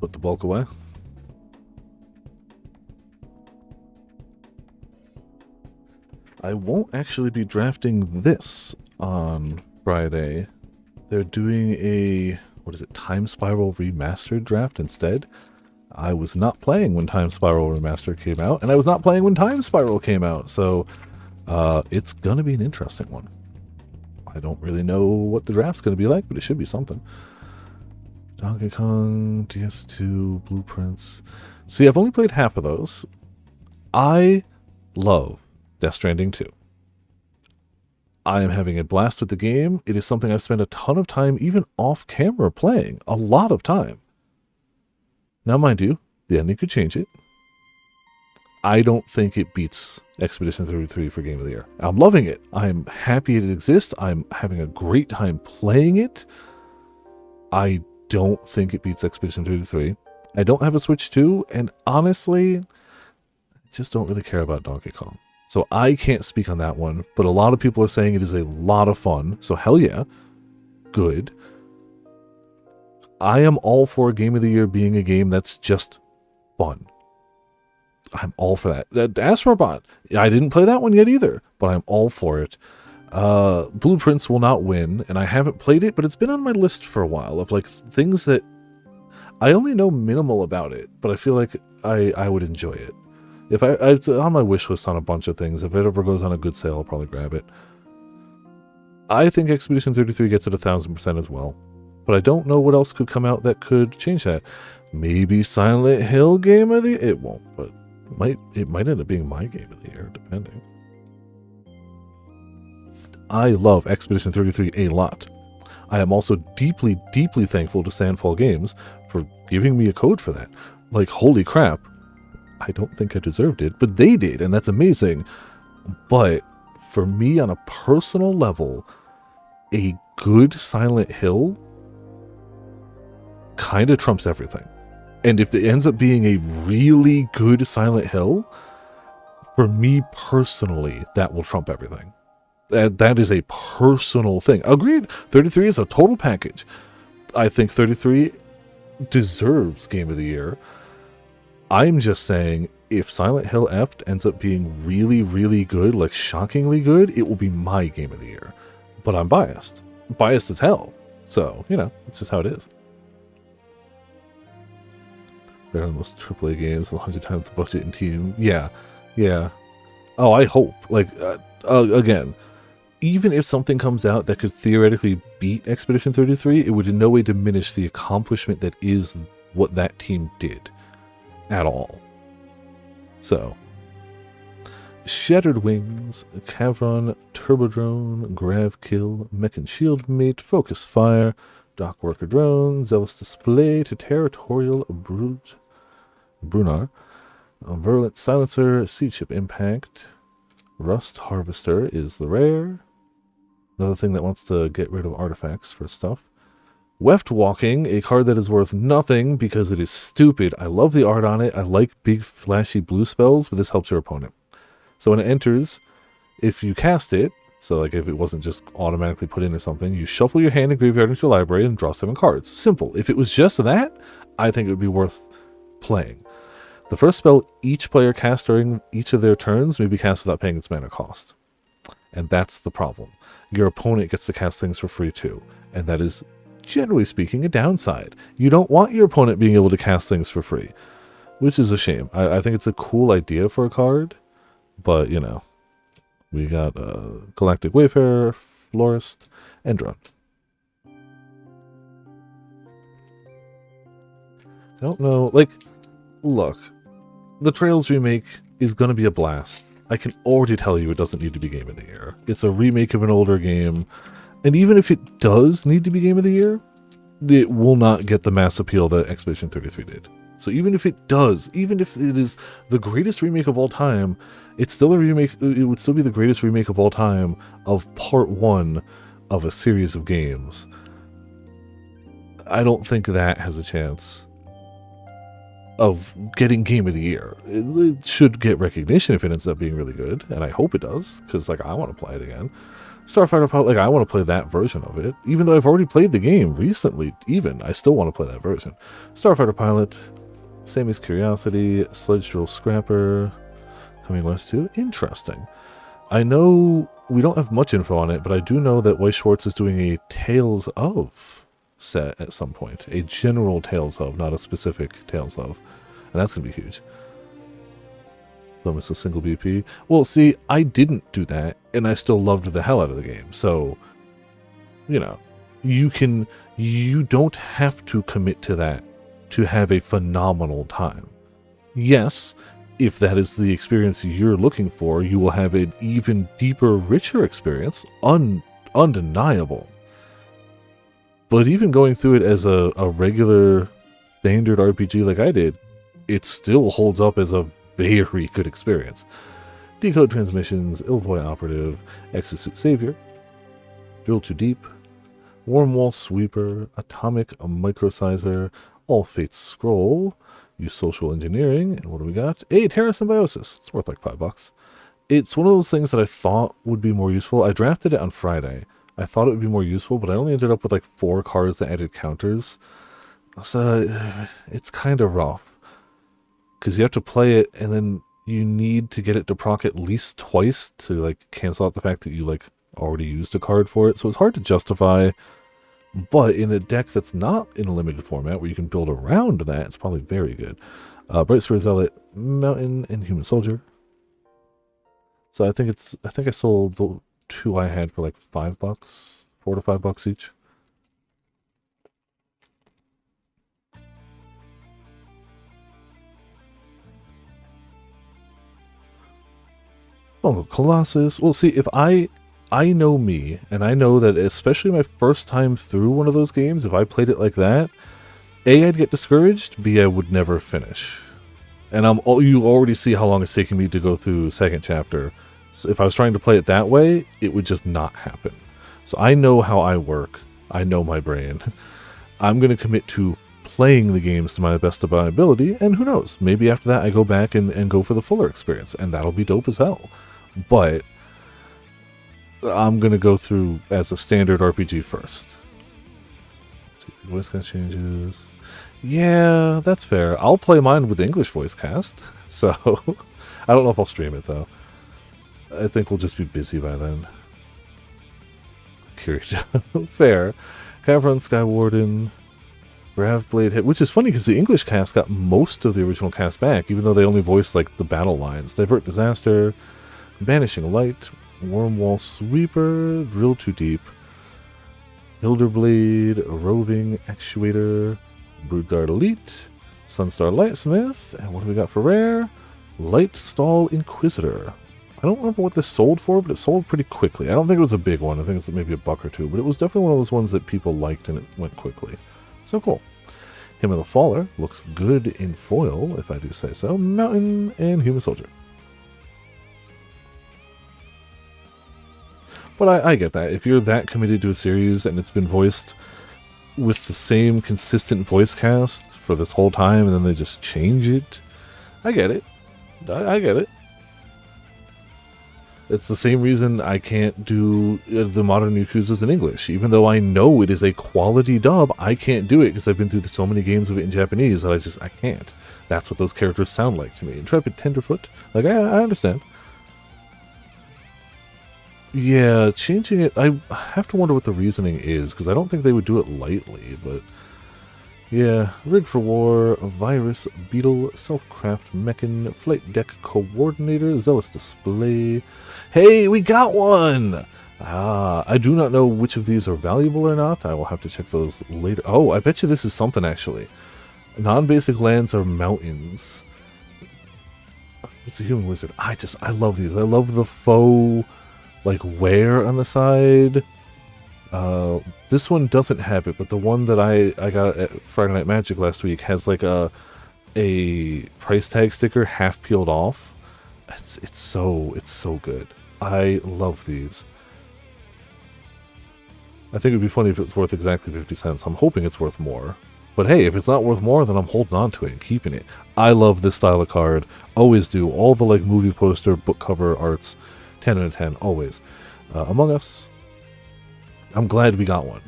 Put the bulk away. I won't actually be drafting this on Friday. They're doing a, what is it, Time Spiral Remastered draft instead. I was not playing when Time Spiral Remastered came out, and I was not playing when Time Spiral came out, so it's gonna be an interesting one. I don't really know what the draft's gonna be like, but it should be something. Donkey Kong, DS2, Blueprints. See, I've only played half of those. I love Death Stranding 2. I am having a blast with the game. It is something I've spent a ton of time, even off camera, playing. A lot of time. Now, mind you, the ending could change it. I don't think it beats Expedition 33 for Game of the Year. I'm loving it. I'm happy it exists. I'm having a great time playing it. I don't think it beats Expedition 33. I don't have a Switch 2, and honestly, I just don't really care about Donkey Kong. So I can't speak on that one, but a lot of people are saying it is a lot of fun, so hell yeah. Good. I am all for Game of the Year being a game that's just fun. I'm all for that. Astrobot, I didn't play that one yet either, but I'm all for it. Blueprints will not win, and I haven't played it, but it's been on my list for a while of like things that I only know minimal about it, but I feel like I would enjoy it. If it's on my wish list on a bunch of things. If it ever goes on a good sale, I'll probably grab it. I think Expedition 33 gets it 1000% as well, but I don't know what else could come out that could change that. Maybe Silent Hill Game of the Year? It won't, but it might end up being my Game of the Year, depending. I love Expedition 33 a lot. I am also deeply, deeply thankful to Sandfall Games for giving me a code for that. Like, holy crap. I don't think I deserved it, but they did, and that's amazing. But for me, on a personal level, a good Silent Hill kind of trumps everything. And if it ends up being a really good Silent Hill, for me personally, that will trump everything. That is a personal thing. Agreed, 33 is a total package. I think 33 deserves Game of the Year. I'm just saying, if Silent Hill F ends up being really, really good, like shockingly good, it will be my Game of the Year. But I'm biased. Biased as hell. So, you know, it's just how it is. They're the most AAA games, 100 times the budget and team. Yeah. Oh, I hope. Like, again, even if something comes out that could theoretically beat Expedition 33, it would in no way diminish the accomplishment that is what that team did. At all. So, Shattered Wings, Cavron, Turbodrone, Gravkill, Mech and Shield Mate, Focus Fire, Dock Worker Drone, Zealous Display, to Territorial Brunar, Virulent Silencer, Seed Ship Impact, Rust Harvester is the rare. Another thing that wants to get rid of artifacts for stuff. Weft Walking, a card that is worth nothing because it is stupid. I love the art on it. I like big flashy blue spells, but this helps your opponent. So when it enters, if you cast it, So like if it wasn't just automatically put in or something, you shuffle your hand and graveyard into your library and draw 7 cards. Simple. If it was just that, I think it would be worth playing. The first spell each player casts during each of their turns may be cast without paying its mana cost. And that's the problem. Your opponent gets to cast things for free too. And that is, generally speaking, a downside. You don't want your opponent being able to cast things for free, which is a shame. I think it's a cool idea for a card, but, you know, we got Galactic Wayfarer, Florist, and Drone. I don't know, like, look, the Trails remake is going to be a blast. I can already tell you it doesn't need to be Game of the Year. It's a remake of an older game, and even if it does need to be Game of the Year, it will not get the mass appeal that Expedition 33 did. So even if it does, even if it is the greatest remake of all time, it's still a remake. It would still be the greatest remake of all time of part 1 of a series of games. I don't think that has a chance of getting Game of the Year. It should get recognition if it ends up being really good, and I hope it does, because like I want to play it again. Starfighter Pilot, like I want to play that version of it, even though I've already played the game recently. Even I still want to play that version. Starfighter Pilot, Sammy's Curiosity, Sledge Drill Scrapper, coming west too. Interesting. I know we don't have much info on it, but I do know that Weiss Schwarz is doing a Tales of set at some point. A general Tales of, not a specific Tales of. And that's going to be huge. Almost a single BP. Well, see, I didn't do that, and I still loved the hell out of the game. So, you know, you don't have to commit to that to have a phenomenal time. Yes, if that is the experience you're looking for, you will have an even deeper, richer experience, undeniable. But even going through it as a regular standard RPG like I did, it still holds up as a very good experience. Decode Transmissions, Illvoy Operative, Exosuit Savior, Drill Too Deep, Warm Wall Sweeper, Atomic Microsizer, All Fates Scroll, Use Social Engineering, and what do we got? Terra Symbiosis. It's worth like $5. It's one of those things that I thought would be more useful. I drafted it on Friday. I thought it would be more useful, but I only ended up with like 4 cards that added counters. So it's kind of rough. Because you have to play it, and then you need to get it to proc at least twice to like cancel out the fact that you like already used a card for it. So it's hard to justify. But in a deck that's not in a limited format where you can build around that, it's probably very good. Bright Spirit Zealot, Mountain, and Human Soldier. So I think I sold the 2 I had for like $5, $4 to $5 each. Oh, Colossus. Well, see, if I know me, and I know that especially my first time through one of those games, if I played it like that, A, I'd get discouraged, B, I would never finish. And you already see how long it's taking me to go through second chapter. So if I was trying to play it that way, it would just not happen. So I know how I work. I know my brain. I'm going to commit to playing the games to my best of my ability, and who knows, maybe after that I go back and go for the fuller experience, and that'll be dope as hell. But I'm going to go through as a standard RPG first. Voice cast changes. Yeah, that's fair. I'll play mine with English voice cast. So, I don't know if I'll stream it, though. I think we'll just be busy by then. Curious. Fair. Cavern, Skywarden, Gravblade hit, which is funny because the English cast got most of the original cast back, even though they only voiced like the battle lines. Divert Disaster, Banishing Light, Wormwall Sweeper, Drill Too Deep, Hilderblade, Roving Actuator, Broodguard Elite, Sunstar Lightsmith, and what do we got for rare? Light Stall Inquisitor. I don't remember what this sold for, but it sold pretty quickly. I don't think it was a big one. I think it's maybe $1 or $2, but it was definitely one of those ones that people liked and it went quickly. So cool. Hymn of the Faller looks good in foil, if I do say so. Mountain and Human Soldier. But I get that. If you're that committed to a series and it's been voiced with the same consistent voice cast for this whole time and then they just change it, I get it. I get it. It's the same reason I can't do the modern Yakuzas in English. Even though I know it is a quality dub, I can't do it because I've been through so many games of it in Japanese that I can't. That's what those characters sound like to me. Intrepid Tenderfoot, like, I understand. Yeah, changing it, I have to wonder what the reasoning is, because I don't think they would do it lightly, but... Yeah, Rig for War, Virus, Beetle, Self-Craft, Mechan, Flight Deck Coordinator, Zealous Display. Hey, we got one! I do not know which of these are valuable or not. I will have to check those later. Oh, I bet you this is something, actually. Non-basic lands are mountains. It's a human wizard. I love these. I love the faux, like, wear on the side. This one doesn't have it, but the one that I got at Friday Night Magic last week has like a price tag sticker half peeled off. It's so good. I love these. I think it'd be funny if it was worth exactly 50 cents. I'm hoping it's worth more. But hey, if it's not worth more, then I'm holding on to it and keeping it. I love this style of card. Always do. All the like movie poster, book cover arts, 10 out of 10, always. Among Us. I'm glad we got one.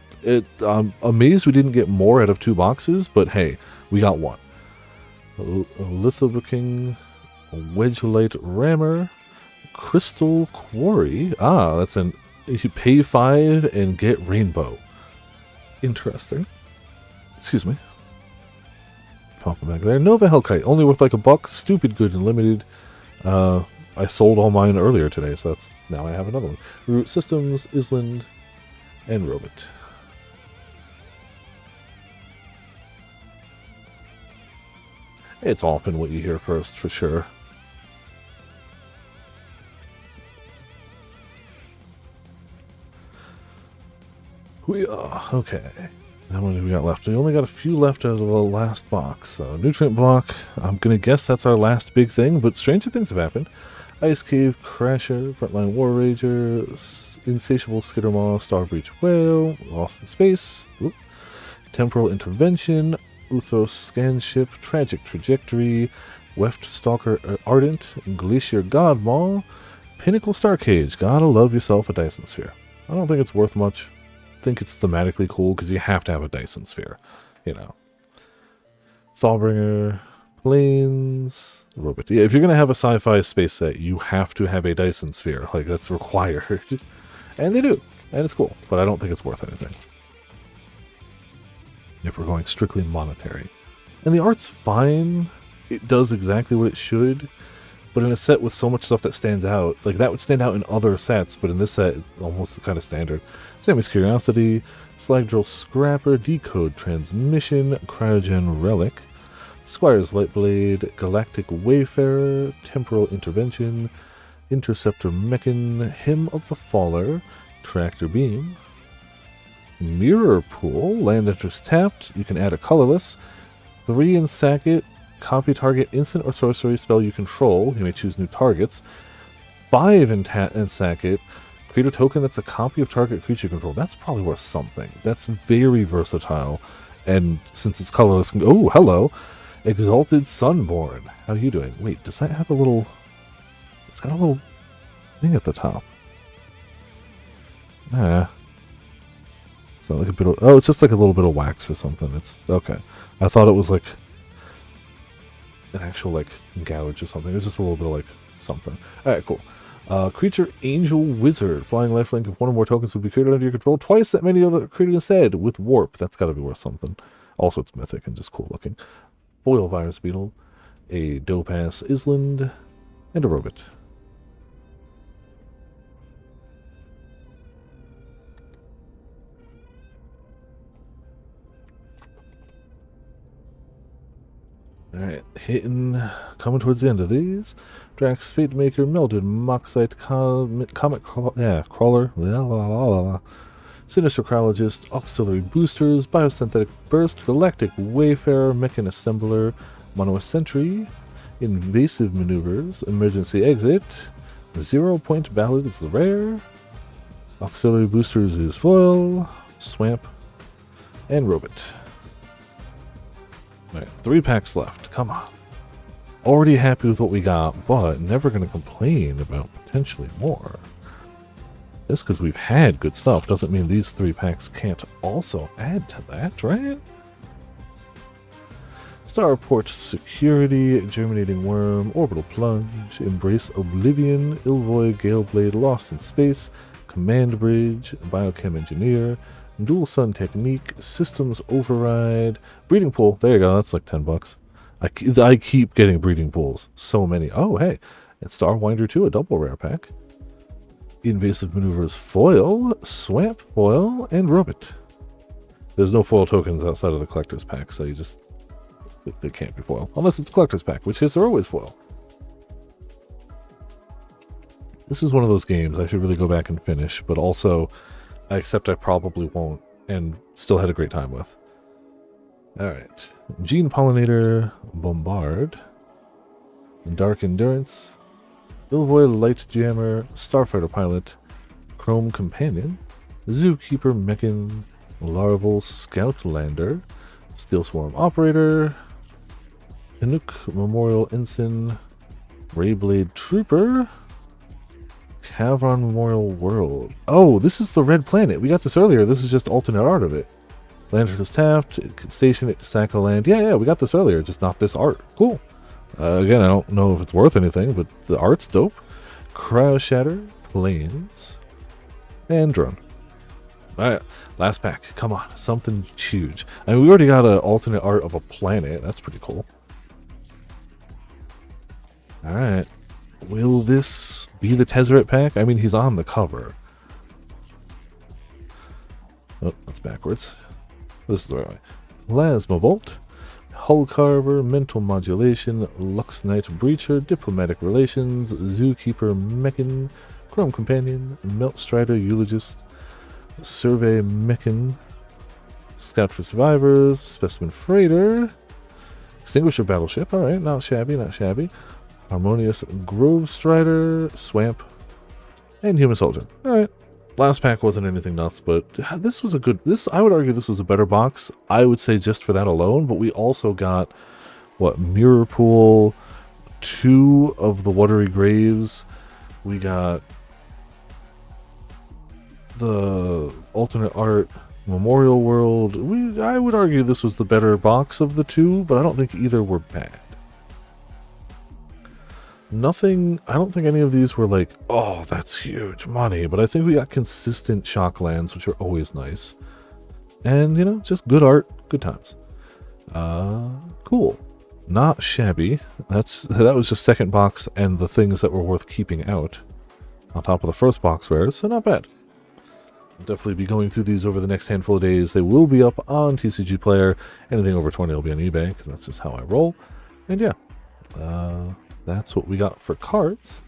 I'm amazed we didn't get more out of 2 boxes, but hey, we got one. Lithobricking, Wedgelite Rammer, Crystal Quarry. That's an you pay 5 and get Rainbow. Interesting. Excuse me. Pop it back there. Nova Hellkite, only worth like $1. Stupid good and limited. I sold all mine earlier today, so that's now I have another one. Root Systems, Island, and Robot. It's often what you hear first, for sure. We are okay. How many do we got left? We only got a few left out of the last box. Nutrient Block. I'm gonna guess that's our last big thing, but stranger things have happened. Ice Cave, Crasher, Frontline War Rager, Insatiable Skittermaw, Starbreach Whale, Lost in Space, Temporal Intervention, Uthos Scanship, Tragic Trajectory, Weft Stalker Ardent, Glacier Godmaw, Pinnacle Starcage. Gotta love yourself a Dyson Sphere. I don't think it's worth much. I think it's thematically cool because you have to have a Dyson Sphere, you know. Thawbringer, Planes, Robot. Yeah, if you're gonna have a sci-fi space set, you have to have a Dyson Sphere. Like, that's required. And they do. And it's cool. But I don't think it's worth anything. If we're going strictly monetary. And the art's fine. It does exactly what it should. But in a set with so much stuff that stands out, like that would stand out in other sets, but in this set, it's almost kind of standard. Sammy's Curiosity, Slag Drill Scrapper, Decode Transmission, Cryogen Relic, Squire's Lightblade, Galactic Wayfarer, Temporal Intervention, Interceptor Mechan, Hymn of the Faller, Tractor Beam, Mirror Pool, land enters tapped, you can add a colorless, 3 in sack it, copy target instant or sorcery spell you control, you may choose new targets, 5 in sack it, create a token that's a copy of target creature you control. That's probably worth something. That's very versatile, and since it's colorless, oh, hello! Exalted Sunborn. How are you doing? Wait, does that have a little... It's got a little thing at the top. It's not like a bit of... Oh, it's just like a little bit of wax or something. It's... Okay. I thought it was like an actual, like, gouge or something. It was just a little bit of, like, something. Alright, cool. Creature Angel Wizard. Flying lifelink. If one or more tokens would be created under your control, twice that many other created instead with Warp. That's gotta be worth something. Also, it's mythic and just cool looking. Foil Virus Beetle, a Dopass Island, and a Robot. Alright, coming towards the end of these. Drax Fate Maker, Melded Moxite, Comet Crawler, Sinister Crologist, Auxiliary Boosters, Biosynthetic Burst, Galactic Wayfarer, Mechan Assembler, Mono Sentry, Invasive Maneuvers, Emergency Exit, 0 Point Ballad is the rare, Auxiliary Boosters is foil, Swamp, and Robot. Alright, 3 packs left. Come on. Already happy with what we got, but never going to complain about potentially more. Just because we've had good stuff doesn't mean these 3 packs can't also add to that, right? Starport Security, Germinating Worm, Orbital Plunge, Embrace Oblivion, Ilvoy, Galeblade, Lost in Space, Command Bridge, Biochem Engineer, Dual Sun Technique, Systems Override, Breeding Pool. There you go, that's like $10. I keep getting Breeding Pools. So many. Oh, hey, it's Starwinder 2, a double rare pack. Invasive Maneuvers Foil, Swamp Foil, and Robot. There's no foil tokens outside of the Collector's Pack, so you just... They can't be foil. Unless it's Collector's Pack, which case they're always foil. This is one of those games I should really go back and finish, but also I accept I probably won't, and still had a great time with. Alright. Gene Pollinator, Bombard, Dark Endurance, Ilvoy Light Jammer, Starfighter Pilot, Chrome Companion, Zookeeper Mechan, Larval Scoutlander, Steel Swarm Operator, Inuk Memorial Ensign, Rayblade Trooper, Cavern Memorial World. Oh, this is the red planet. We got this earlier. This is just alternate art of it. Lantern is tapped. It can station it to sack a land. Yeah, we got this earlier. Just not this art. Cool. Again, I don't know if it's worth anything, but the art's dope. Cryo Shatter, Plains, and Drone. Alright, last pack. Come on, something huge. I mean, we already got an alternate art of a planet. That's pretty cool. Alright. Will this be the Tezzeret pack? I mean, he's on the cover. Oh, that's backwards. This is the right way. Plasmavolt, Hull Carver, Mental Modulation, Lux Knight Breacher, Diplomatic Relations, Zookeeper Mechan, Chrome Companion, Melt Strider Eulogist, Survey Mechan, Scout for Survivors, Specimen Freighter, Extinguisher Battleship, alright, not shabby, not shabby. Harmonious Grove Strider, Swamp, and Human Soldier. Alright. Last pack wasn't anything nuts, but this was a good... I would argue this was a better box. I would say just for that alone, but we also got, what, Mirror Pool, 2 of the Watery Graves. We got the alternate art Memorial World. I would argue this was the better box of the 2, but I don't think either were bad. Nothing, I don't think any of these were like, oh, that's huge money, but I think we got consistent shock lands, which are always nice. And, you know, just good art, good times. Cool. Not shabby. That was just second box and the things that were worth keeping out on top of the first box rares, so not bad. I'll definitely be going through these over the next handful of days. They will be up on TCG Player. Anything over 20 will be on eBay, because that's just how I roll. And yeah, that's what we got for cards.